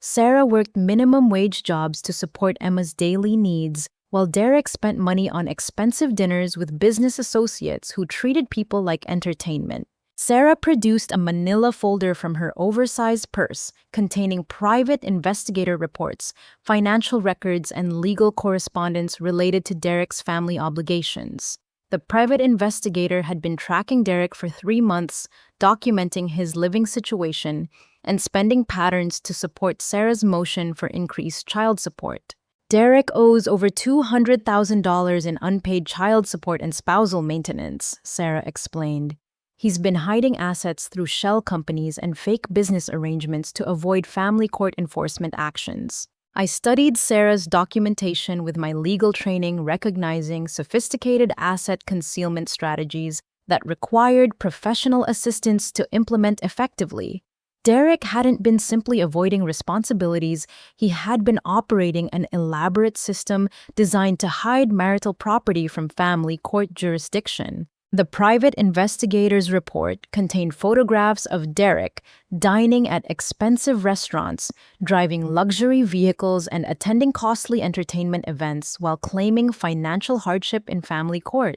Sarah worked minimum wage jobs to support Emma's daily needs, while Derek spent money on expensive dinners with business associates who treated people like entertainment. Sarah produced a manila folder from her oversized purse containing private investigator reports, financial records, and legal correspondence related to Derek's family obligations. The private investigator had been tracking Derek for 3 months, documenting his living situation and spending patterns to support Sarah's motion for increased child support. Derek owes over $200,000 in unpaid child support and spousal maintenance, Sarah explained. He's been hiding assets through shell companies and fake business arrangements to avoid family court enforcement actions. I studied Sarah's documentation with my legal training, recognizing sophisticated asset concealment strategies that required professional assistance to implement effectively. Derek hadn't been simply avoiding responsibilities, he had been operating an elaborate system designed to hide marital property from family court jurisdiction. The private investigator's report contained photographs of Derek dining at expensive restaurants, driving luxury vehicles, and attending costly entertainment events while claiming financial hardship in family court.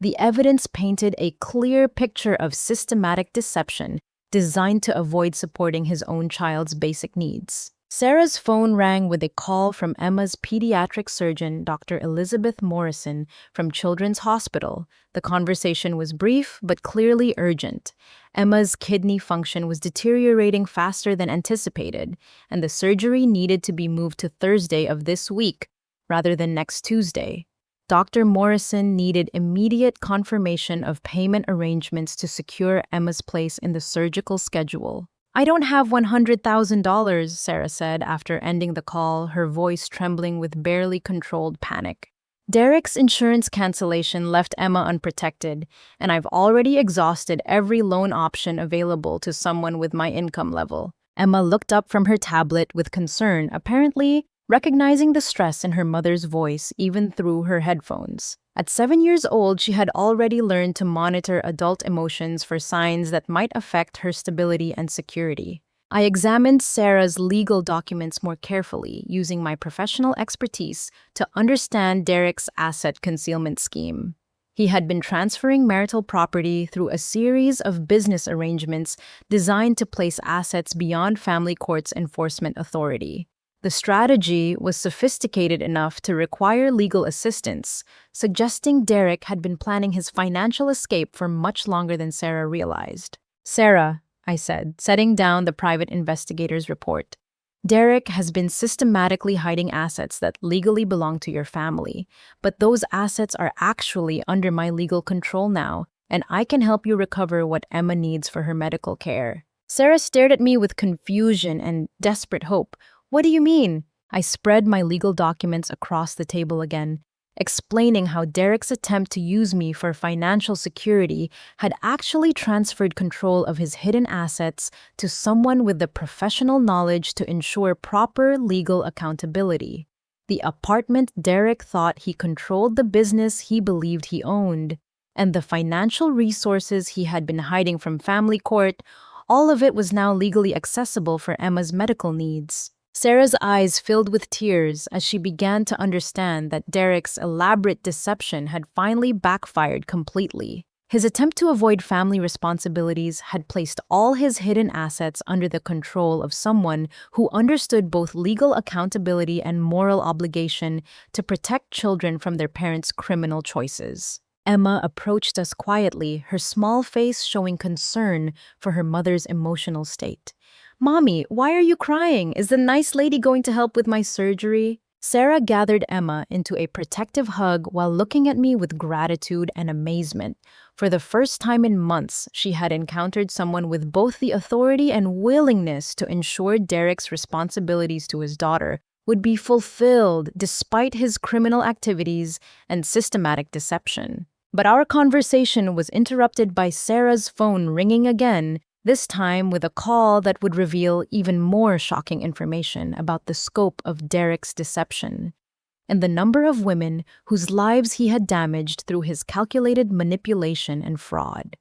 The evidence painted a clear picture of systematic deception designed to avoid supporting his own child's basic needs. Sarah's phone rang with a call from Emma's pediatric surgeon, Dr. Elizabeth Morrison, from Children's Hospital. The conversation was brief but clearly urgent. Emma's kidney function was deteriorating faster than anticipated, and the surgery needed to be moved to Thursday of this week rather than next Tuesday. Dr. Morrison needed immediate confirmation of payment arrangements to secure Emma's place in the surgical schedule. "I don't have $100,000, Sarah said after ending the call, her voice trembling with barely controlled panic. "Derek's insurance cancellation left Emma unprotected, and I've already exhausted every loan option available to someone with my income level." Emma looked up from her tablet with concern, apparently recognizing the stress in her mother's voice even through her headphones. At 7 years old, she had already learned to monitor adult emotions for signs that might affect her stability and security. I examined Sarah's legal documents more carefully, using my professional expertise to understand Derek's asset concealment scheme. He had been transferring marital property through a series of business arrangements designed to place assets beyond family court's enforcement authority. The strategy was sophisticated enough to require legal assistance, suggesting Derek had been planning his financial escape for much longer than Sarah realized. "Sarah," I said, setting down the private investigator's report, "Derek has been systematically hiding assets that legally belong to your family, but those assets are actually under my legal control now, and I can help you recover what Emma needs for her medical care." Sarah stared at me with confusion and desperate hope. "What do you mean?" I spread my legal documents across the table again, explaining how Derek's attempt to use me for financial security had actually transferred control of his hidden assets to someone with the professional knowledge to ensure proper legal accountability. The apartment Derek thought he controlled, the business he believed he owned, and the financial resources he had been hiding from family court, all of it was now legally accessible for Emma's medical needs. Sarah's eyes filled with tears as she began to understand that Derek's elaborate deception had finally backfired completely. His attempt to avoid family responsibilities had placed all his hidden assets under the control of someone who understood both legal accountability and moral obligation to protect children from their parents' criminal choices. Emma approached us quietly, her small face showing concern for her mother's emotional state. "Mommy, why are you crying? Is the nice lady going to help with my surgery?" Sarah gathered Emma into a protective hug while looking at me with gratitude and amazement. For the first time in months, she had encountered someone with both the authority and willingness to ensure Derek's responsibilities to his daughter would be fulfilled despite his criminal activities and systematic deception. But our conversation was interrupted by Sarah's phone ringing again, this time with a call that would reveal even more shocking information about the scope of Derek's deception and the number of women whose lives he had damaged through his calculated manipulation and fraud.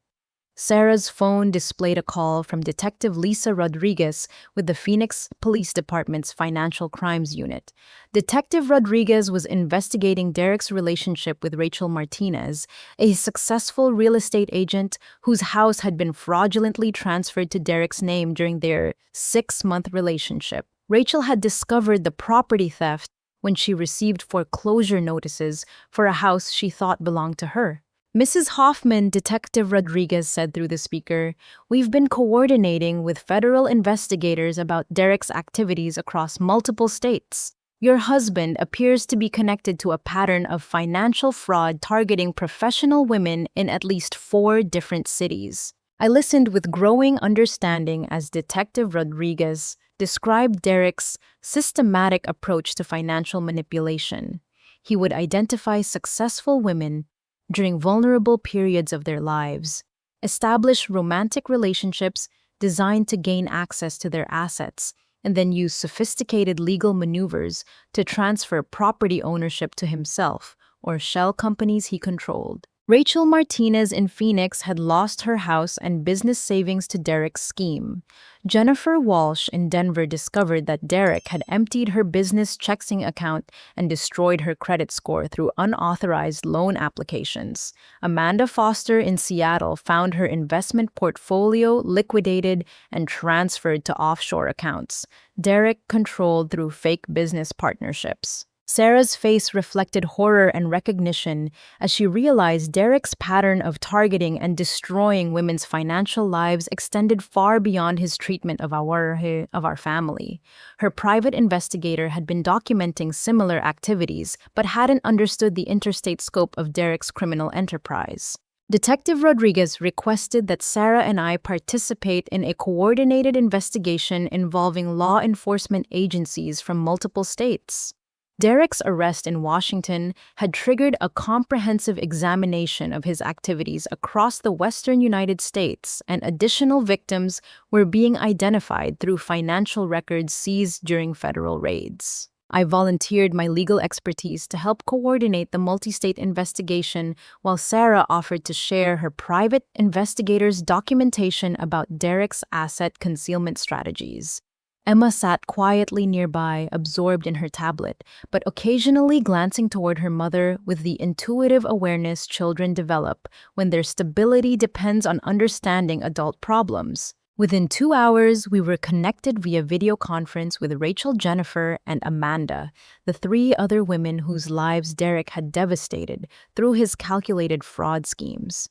Sarah's phone displayed a call from Detective Lisa Rodriguez with the Phoenix Police Department's Financial Crimes Unit. Detective Rodriguez was investigating Derek's relationship with Rachel Martinez, a successful real estate agent whose house had been fraudulently transferred to Derek's name during their 6-month relationship. Rachel had discovered the property theft when she received foreclosure notices for a house she thought belonged to her. "Mrs. Hoffman," Detective Rodriguez said through the speaker, "we've been coordinating with federal investigators about Derek's activities across multiple states. Your husband appears to be connected to a pattern of financial fraud targeting professional women in at least 4 different cities." I listened with growing understanding as Detective Rodriguez described Derek's systematic approach to financial manipulation. He would identify successful women during vulnerable periods of their lives, establish romantic relationships designed to gain access to their assets, and then use sophisticated legal maneuvers to transfer property ownership to himself or shell companies he controlled. Rachel Martinez in Phoenix had lost her house and business savings to Derek's scheme. Jennifer Walsh in Denver discovered that Derek had emptied her business checking account and destroyed her credit score through unauthorized loan applications. Amanda Foster in Seattle found her investment portfolio liquidated and transferred to offshore accounts. Derek controlled through fake business partnerships. Sarah's face reflected horror and recognition as she realized Derek's pattern of targeting and destroying women's financial lives extended far beyond his treatment of our family. Her private investigator had been documenting similar activities but hadn't understood the interstate scope of Derek's criminal enterprise. Detective Rodriguez requested that Sarah and I participate in a coordinated investigation involving law enforcement agencies from multiple states. Derek's arrest in Washington had triggered a comprehensive examination of his activities across the western United States, and additional victims were being identified through financial records seized during federal raids. I volunteered my legal expertise to help coordinate the multi-state investigation, while Sarah offered to share her private investigator's documentation about Derek's asset concealment strategies. Emma sat quietly nearby, absorbed in her tablet, but occasionally glancing toward her mother with the intuitive awareness children develop when their stability depends on understanding adult problems. Within 2 hours, we were connected via video conference with Rachel, Jennifer, and Amanda, the 3 other women whose lives Derek had devastated through his calculated fraud schemes.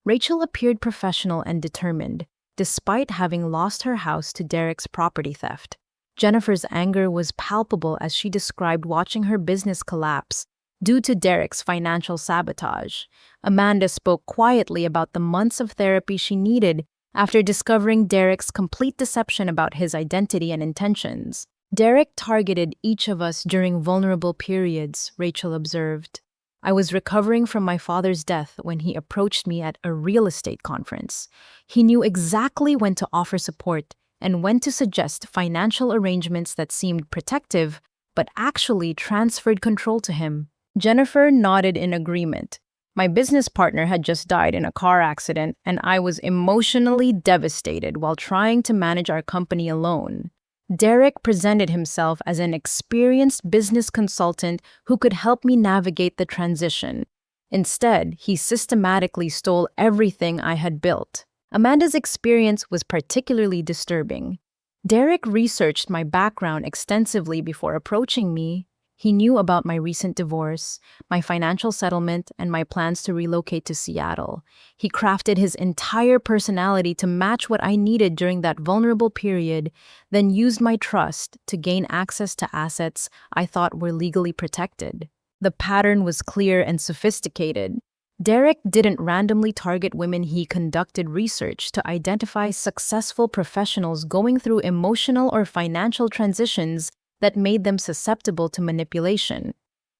Rachel appeared professional and determined, despite having lost her house to Derek's property theft. Jennifer's anger was palpable as she described watching her business collapse due to Derek's financial sabotage. Amanda spoke quietly about the months of therapy she needed after discovering Derek's complete deception about his identity and intentions. Derek targeted each of us during vulnerable periods, Rachel observed. I was recovering from my father's death when he approached me at a real estate conference. He knew exactly when to offer support and when to suggest financial arrangements that seemed protective but actually transferred control to him. Jennifer nodded in agreement. My business partner had just died in a car accident, and I was emotionally devastated while trying to manage our company alone. Derek presented himself as an experienced business consultant who could help me navigate the transition. Instead, he systematically stole everything I had built. Amanda's experience was particularly disturbing. Derek researched my background extensively before approaching me. He knew about my recent divorce, my financial settlement, and my plans to relocate to Seattle. He crafted his entire personality to match what I needed during that vulnerable period, then used my trust to gain access to assets I thought were legally protected. The pattern was clear and sophisticated. Derek didn't randomly target women. He conducted research to identify successful professionals going through emotional or financial transitions that made them susceptible to manipulation.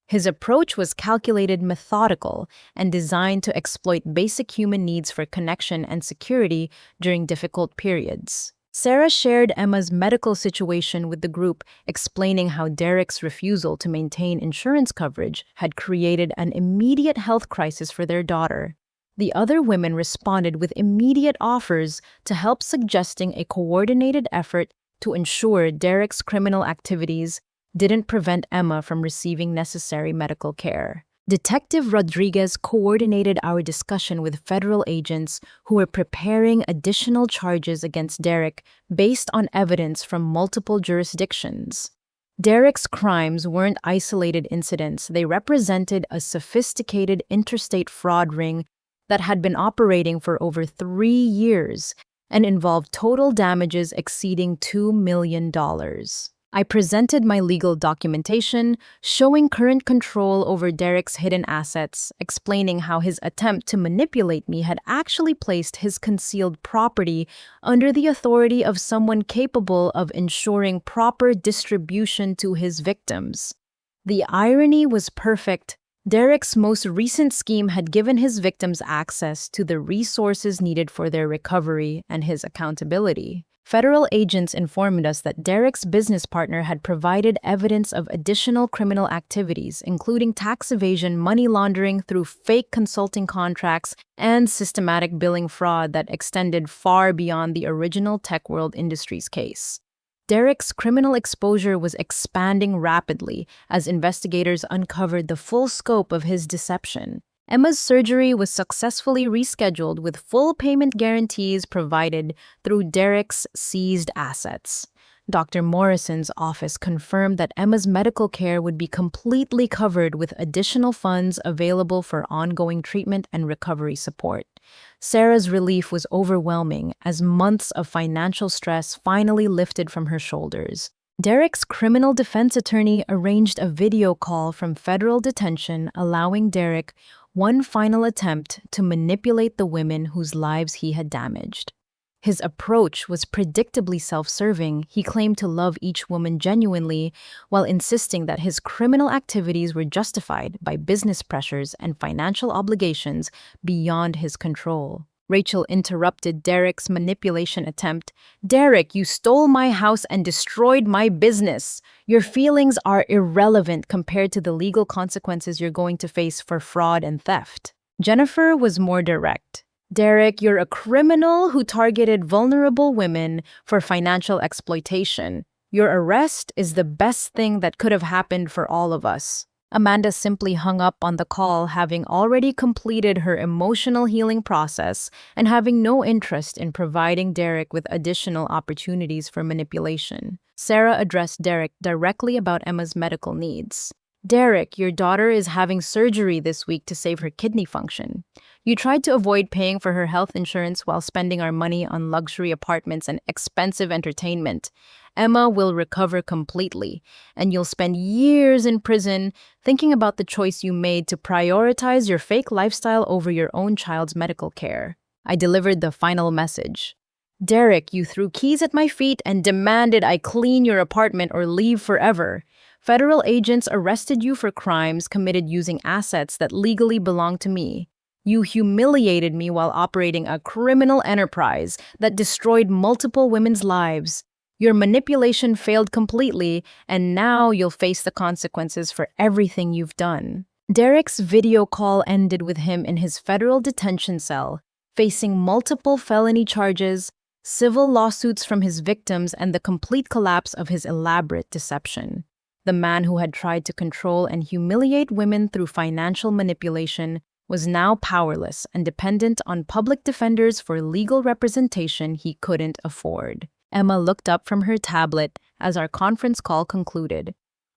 His approach was calculated, methodical, and designed to exploit basic human needs for connection and security during difficult periods. Sarah shared Emma's medical situation with the group, explaining how Derek's refusal to maintain insurance coverage had created an immediate health crisis for their daughter. The other women responded with immediate offers to help, suggesting a coordinated effort to ensure Derek's criminal activities didn't prevent Emma from receiving necessary medical care. Detective Rodriguez coordinated our discussion with federal agents who were preparing additional charges against Derek based on evidence from multiple jurisdictions. Derek's crimes weren't isolated incidents. They represented a sophisticated interstate fraud ring that had been operating for over 3 years and involved total damages exceeding $2 million. I presented my legal documentation, showing current control over Derek's hidden assets, explaining how his attempt to manipulate me had actually placed his concealed property under the authority of someone capable of ensuring proper distribution to his victims. The irony was perfect. Derek's most recent scheme had given his victims access to the resources needed for their recovery and his accountability. Federal agents informed us that Derek's business partner had provided evidence of additional criminal activities, including tax evasion, money laundering through fake consulting contracts, and systematic billing fraud that extended far beyond the original Tech World Industries case. Derek's criminal exposure was expanding rapidly as investigators uncovered the full scope of his deception. Emma's surgery was successfully rescheduled with full payment guarantees provided through Derek's seized assets. Dr. Morrison's office confirmed that Emma's medical care would be completely covered with additional funds available for ongoing treatment and recovery support. Sarah's relief was overwhelming as months of financial stress finally lifted from her shoulders. Derek's criminal defense attorney arranged a video call from federal detention, allowing Derek one final attempt to manipulate the women whose lives he had damaged. His approach was predictably self-serving. He claimed to love each woman genuinely while insisting that his criminal activities were justified by business pressures and financial obligations beyond his control. Rachel interrupted Derek's manipulation attempt. "Derek, you stole my house and destroyed my business. Your feelings are irrelevant compared to the legal consequences you're going to face for fraud and theft." Jennifer was more direct. "Derek, you're a criminal who targeted vulnerable women for financial exploitation. Your arrest is the best thing that could have happened for all of us." Amanda simply hung up on the call, having already completed her emotional healing process and having no interest in providing Derek with additional opportunities for manipulation. Sarah addressed Derek directly about Emma's medical needs. "Derek, your daughter is having surgery this week to save her kidney function. You tried to avoid paying for her health insurance while spending our money on luxury apartments and expensive entertainment. Emma will recover completely, and you'll spend years in prison thinking about the choice you made to prioritize your fake lifestyle over your own child's medical care." I delivered the final message. "Derek, you threw keys at my feet and demanded I clean your apartment or leave forever. Federal agents arrested you for crimes committed using assets that legally belong to me. You humiliated me while operating a criminal enterprise that destroyed multiple women's lives. Your manipulation failed completely, and now you'll face the consequences for everything you've done." Derek's video call ended with him in his federal detention cell, facing multiple felony charges, civil lawsuits from his victims, and the complete collapse of his elaborate deception. The man who had tried to control and humiliate women through financial manipulation was now powerless and dependent on public defenders for legal representation he couldn't afford. Emma looked up from her tablet as our conference call concluded.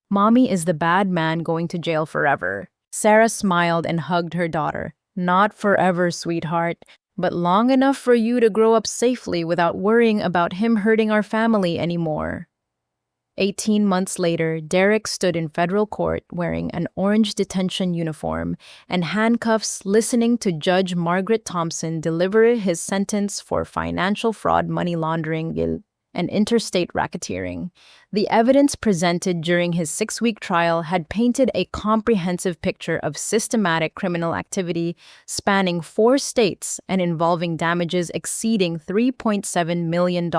"Mommy is the bad man going to jail forever." Sarah smiled and hugged her daughter. "Not forever, sweetheart, but long enough for you to grow up safely without worrying about him hurting our family anymore." 18 months later, Derek stood in federal court wearing an orange detention uniform and handcuffs, listening to Judge Margaret Thompson deliver his sentence for financial fraud, money laundering, and interstate racketeering. The evidence presented during his 6-week trial had painted a comprehensive picture of systematic criminal activity spanning 4 states and involving damages exceeding $3.7 million.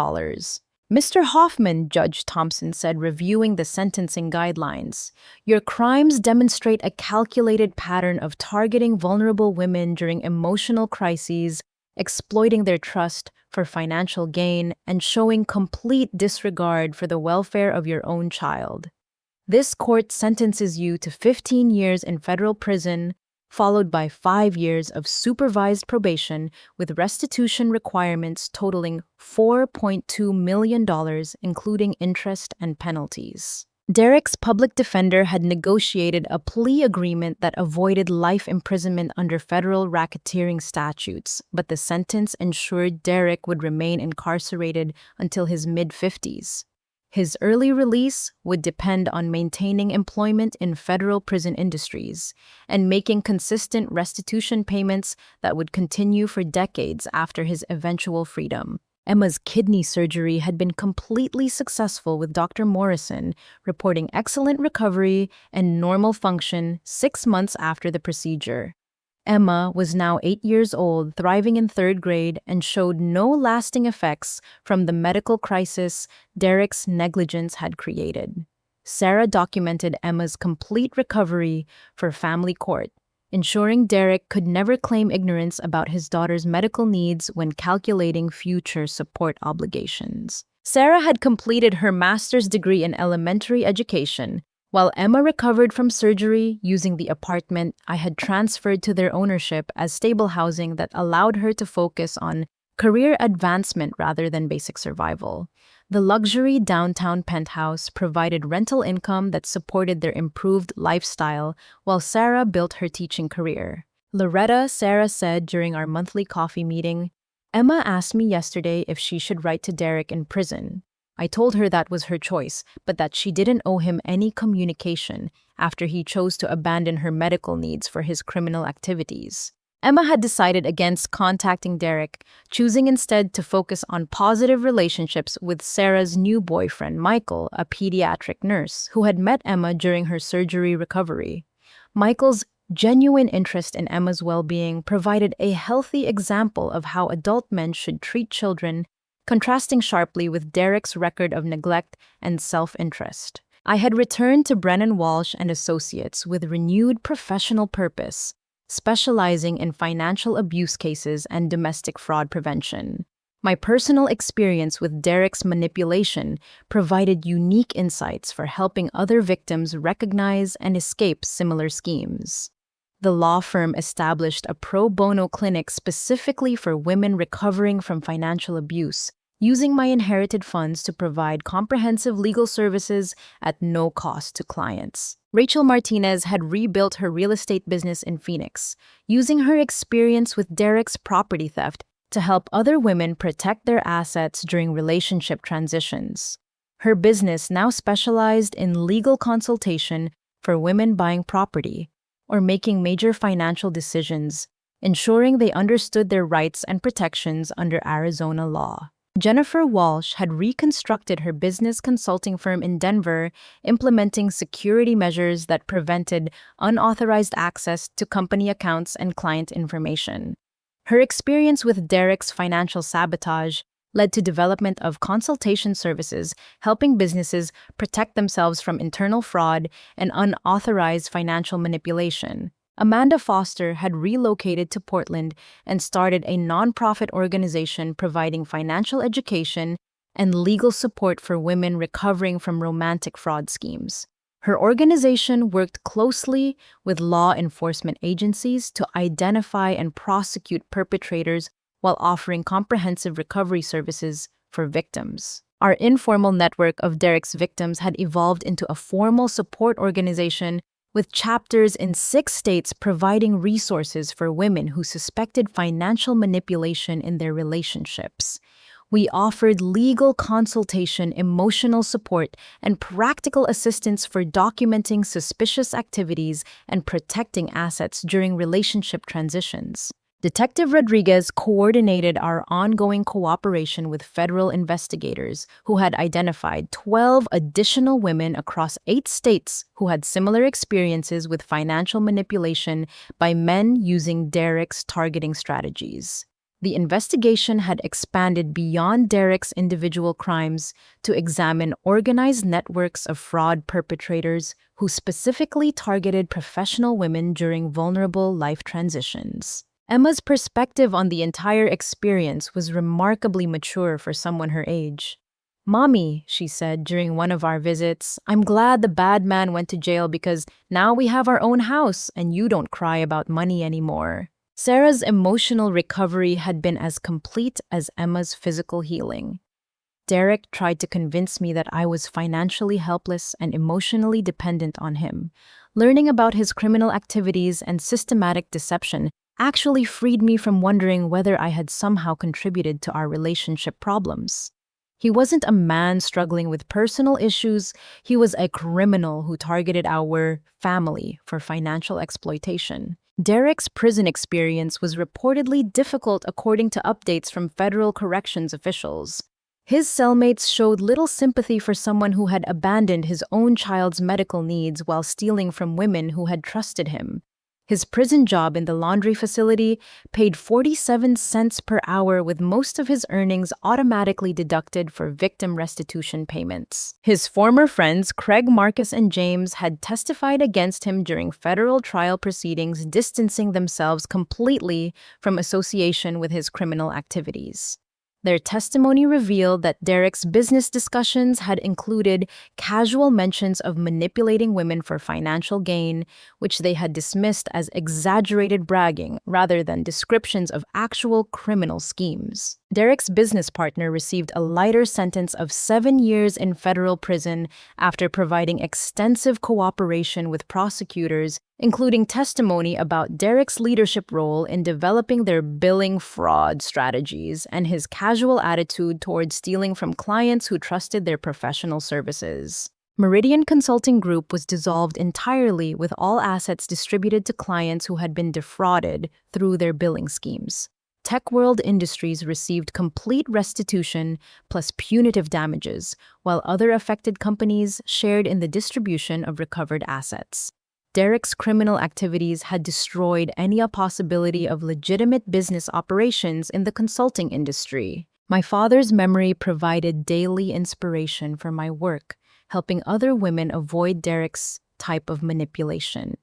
"Mr. Hoffman," Judge Thompson said, reviewing the sentencing guidelines, "your crimes demonstrate a calculated pattern of targeting vulnerable women during emotional crises, exploiting their trust for financial gain, and showing complete disregard for the welfare of your own child. This court sentences you to 15 years in federal prison, followed by 5 years of supervised probation with restitution requirements totaling $4.2 million, including interest and penalties." Derek's public defender had negotiated a plea agreement that avoided life imprisonment under federal racketeering statutes, but the sentence ensured Derek would remain incarcerated until his mid-50s. His early release would depend on maintaining employment in federal prison industries and making consistent restitution payments that would continue for decades after his eventual freedom. Emma's kidney surgery had been completely successful, with Dr. Morrison reporting excellent recovery and normal function 6 months after the procedure. Emma was now 8 years old, thriving in third grade, and showed no lasting effects from the medical crisis Derek's negligence had created. Sarah documented Emma's complete recovery for family court, ensuring Derek could never claim ignorance about his daughter's medical needs when calculating future support obligations. Sarah had completed her master's degree in elementary education, while Emma recovered from surgery using the apartment I had transferred to their ownership as stable housing that allowed her to focus on career advancement rather than basic survival. The luxury downtown penthouse provided rental income that supported their improved lifestyle while Sarah built her teaching career. Loretta, Sarah said during our monthly coffee meeting, "Emma asked me yesterday if she should write to Derek in prison. I told her that was her choice, but that she didn't owe him any communication after he chose to abandon her medical needs for his criminal activities." Emma had decided against contacting Derek, choosing instead to focus on positive relationships with Sarah's new boyfriend, Michael, a pediatric nurse, who had met Emma during her surgery recovery. Michael's genuine interest in Emma's well-being provided a healthy example of how adult men should treat children, contrasting sharply with Derek's record of neglect and self-interest. I had returned to Brennan Walsh and Associates with renewed professional purpose, specializing in financial abuse cases and domestic fraud prevention. My personal experience with Derek's manipulation provided unique insights for helping other victims recognize and escape similar schemes. The law firm established a pro bono clinic specifically for women recovering from financial abuse, using my inherited funds to provide comprehensive legal services at no cost to clients. Rachel Martinez had rebuilt her real estate business in Phoenix, using her experience with Derek's property theft to help other women protect their assets during relationship transitions. Her business now specialized in legal consultation for women buying property or making major financial decisions, ensuring they understood their rights and protections under Arizona law. Jennifer Walsh had reconstructed her business consulting firm in Denver, implementing security measures that prevented unauthorized access to company accounts and client information. Her experience with Derek's financial sabotage led to development of consultation services, helping businesses protect themselves from internal fraud and unauthorized financial manipulation. Amanda Foster had relocated to Portland and started a nonprofit organization providing financial education and legal support for women recovering from romantic fraud schemes. Her organization worked closely with law enforcement agencies to identify and prosecute perpetrators while offering comprehensive recovery services for victims. Our informal network of Derek's victims had evolved into a formal support organization with chapters in 6 states providing resources for women who suspected financial manipulation in their relationships. We offered legal consultation, emotional support, and practical assistance for documenting suspicious activities and protecting assets during relationship transitions. Detective Rodriguez coordinated our ongoing cooperation with federal investigators who had identified 12 additional women across 8 states who had similar experiences with financial manipulation by men using Derek's targeting strategies. The investigation had expanded beyond Derek's individual crimes to examine organized networks of fraud perpetrators who specifically targeted professional women during vulnerable life transitions. Emma's perspective on the entire experience was remarkably mature for someone her age. "Mommy," she said during one of our visits, "I'm glad the bad man went to jail because now we have our own house and you don't cry about money anymore." Sarah's emotional recovery had been as complete as Emma's physical healing. Derek tried to convince me that I was financially helpless and emotionally dependent on him. Learning about his criminal activities and systematic deception actually freed me from wondering whether I had somehow contributed to our relationship problems. He wasn't a man struggling with personal issues, he was a criminal who targeted our family for financial exploitation. Derek's prison experience was reportedly difficult according to updates from federal corrections officials. His cellmates showed little sympathy for someone who had abandoned his own child's medical needs while stealing from women who had trusted him. His prison job in the laundry facility paid 47 cents per hour, with most of his earnings automatically deducted for victim restitution payments. His former friends, Craig, Marcus, and James, had testified against him during federal trial proceedings, distancing themselves completely from association with his criminal activities. Their testimony revealed that Derek's business discussions had included casual mentions of manipulating women for financial gain, which they had dismissed as exaggerated bragging rather than descriptions of actual criminal schemes. Derek's business partner received a lighter sentence of 7 years in federal prison after providing extensive cooperation with prosecutors, including testimony about Derek's leadership role in developing their billing fraud strategies and his casual attitude toward stealing from clients who trusted their professional services. Meridian Consulting Group was dissolved entirely, with all assets distributed to clients who had been defrauded through their billing schemes. Tech World Industries received complete restitution plus punitive damages, while other affected companies shared in the distribution of recovered assets. Derek's criminal activities had destroyed any possibility of legitimate business operations in the consulting industry. My father's memory provided daily inspiration for my work, helping other women avoid Derek's type of manipulation.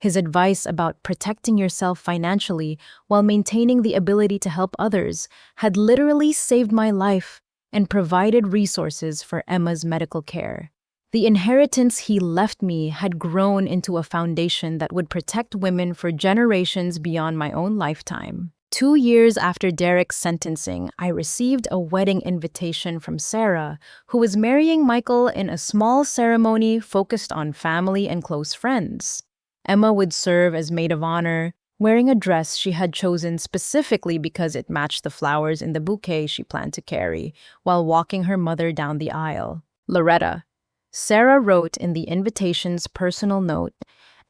His advice about protecting yourself financially while maintaining the ability to help others had literally saved my life and provided resources for Emma's medical care. The inheritance he left me had grown into a foundation that would protect women for generations beyond my own lifetime. 2 years after Derek's sentencing, I received a wedding invitation from Sarah, who was marrying Michael in a small ceremony focused on family and close friends. Emma would serve as maid of honor, wearing a dress she had chosen specifically because it matched the flowers in the bouquet she planned to carry, while walking her mother down the aisle. Loretta, Sarah wrote in the invitation's personal note,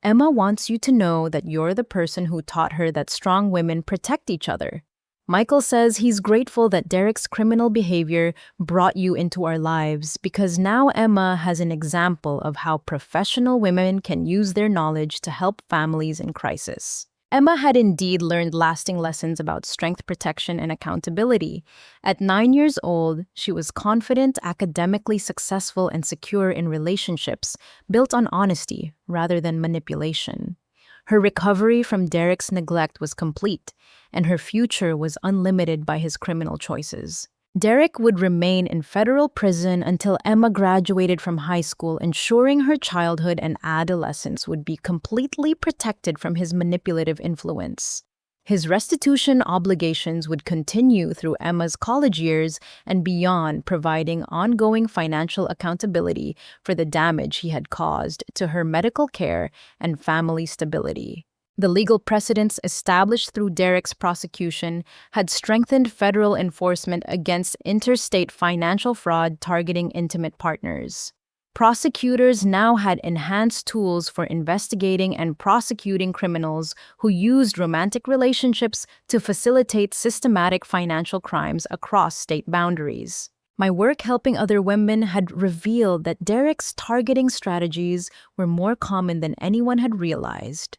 "Emma wants you to know that you're the person who taught her that strong women protect each other. Michael says he's grateful that Derek's criminal behavior brought you into our lives, because now Emma has an example of how professional women can use their knowledge to help families in crisis." Emma had indeed learned lasting lessons about strength, protection, and accountability. At 9 years old, she was confident, academically successful, and secure in relationships built on honesty rather than manipulation. Her recovery from Derek's neglect was complete, and her future was unlimited by his criminal choices. Derek would remain in federal prison until Emma graduated from high school, ensuring her childhood and adolescence would be completely protected from his manipulative influence. His restitution obligations would continue through Emma's college years and beyond, providing ongoing financial accountability for the damage he had caused to her medical care and family stability. The legal precedents established through Derek's prosecution had strengthened federal enforcement against interstate financial fraud targeting intimate partners. Prosecutors now had enhanced tools for investigating and prosecuting criminals who used romantic relationships to facilitate systematic financial crimes across state boundaries. My work helping other women had revealed that Derek's targeting strategies were more common than anyone had realized.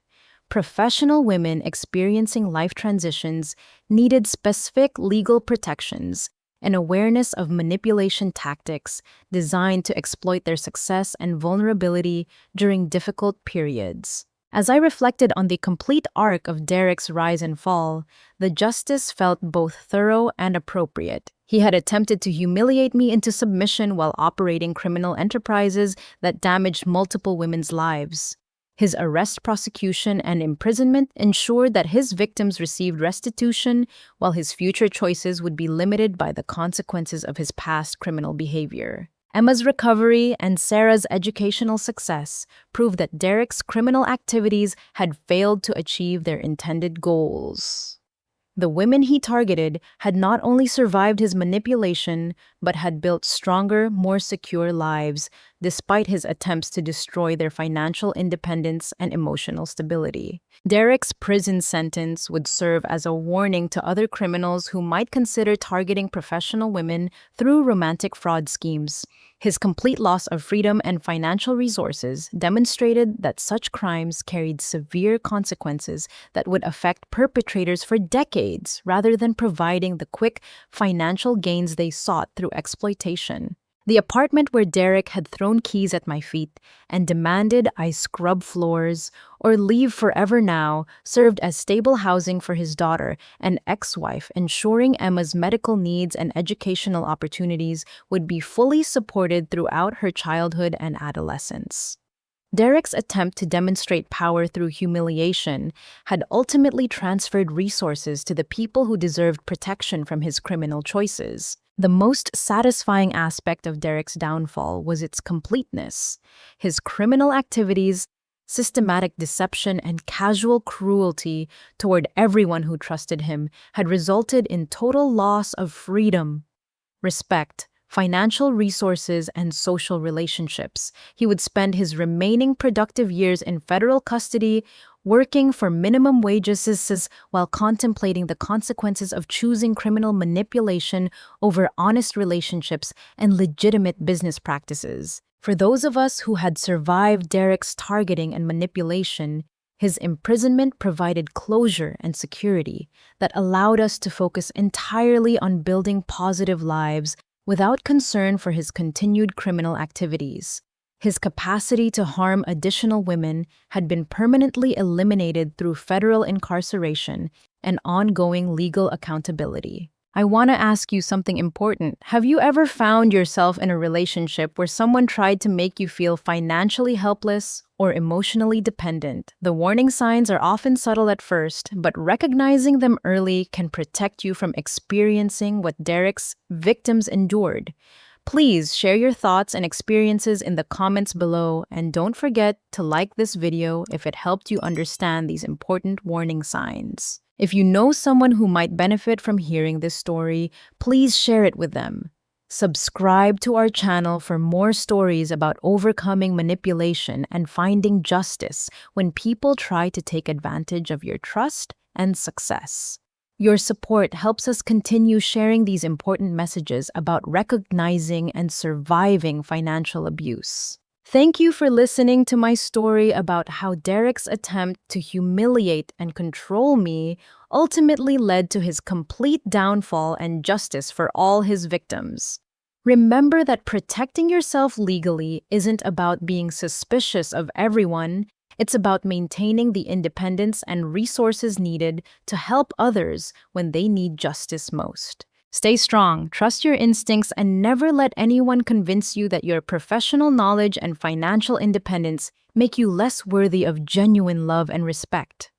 Professional women experiencing life transitions needed specific legal protections and awareness of manipulation tactics designed to exploit their success and vulnerability during difficult periods. As I reflected on the complete arc of Derek's rise and fall, the justice felt both thorough and appropriate. He had attempted to humiliate me into submission while operating criminal enterprises that damaged multiple women's lives. His arrest, prosecution, and imprisonment ensured that his victims received restitution, while his future choices would be limited by the consequences of his past criminal behavior. Emma's recovery and Sarah's educational success proved that Derek's criminal activities had failed to achieve their intended goals. The women he targeted had not only survived his manipulation, but had built stronger, more secure lives, despite his attempts to destroy their financial independence and emotional stability. Derek's prison sentence would serve as a warning to other criminals who might consider targeting professional women through romantic fraud schemes. His complete loss of freedom and financial resources demonstrated that such crimes carried severe consequences that would affect perpetrators for decades rather than providing the quick financial gains they sought through exploitation. The apartment where Derek had thrown keys at my feet and demanded I scrub floors or leave forever now served as stable housing for his daughter and ex-wife, ensuring Emma's medical needs and educational opportunities would be fully supported throughout her childhood and adolescence. Derek's attempt to demonstrate power through humiliation had ultimately transferred resources to the people who deserved protection from his criminal choices. The most satisfying aspect of Derek's downfall was its completeness. His criminal activities, systematic deception, and casual cruelty toward everyone who trusted him had resulted in total loss of freedom, respect, financial resources, and social relationships. He would spend his remaining productive years in federal custody, working for minimum wages while contemplating the consequences of choosing criminal manipulation over honest relationships and legitimate business practices. For those of us who had survived Derek's targeting and manipulation, his imprisonment provided closure and security that allowed us to focus entirely on building positive lives without concern for his continued criminal activities. His capacity to harm additional women had been permanently eliminated through federal incarceration and ongoing legal accountability. I want to ask you something important. Have you ever found yourself in a relationship where someone tried to make you feel financially helpless or emotionally dependent? The warning signs are often subtle at first, but recognizing them early can protect you from experiencing what Derek's victims endured. Please share your thoughts and experiences in the comments below, and don't forget to like this video if it helped you understand these important warning signs. If you know someone who might benefit from hearing this story, please share it with them. Subscribe to our channel for more stories about overcoming manipulation and finding justice when people try to take advantage of your trust and success. Your support helps us continue sharing these important messages about recognizing and surviving financial abuse. Thank you for listening to my story about how Derek's attempt to humiliate and control me ultimately led to his complete downfall and justice for all his victims. Remember that protecting yourself legally isn't about being suspicious of everyone. It's about maintaining the independence and resources needed to help others when they need justice most. Stay strong, trust your instincts, and never let anyone convince you that your professional knowledge and financial independence make you less worthy of genuine love and respect.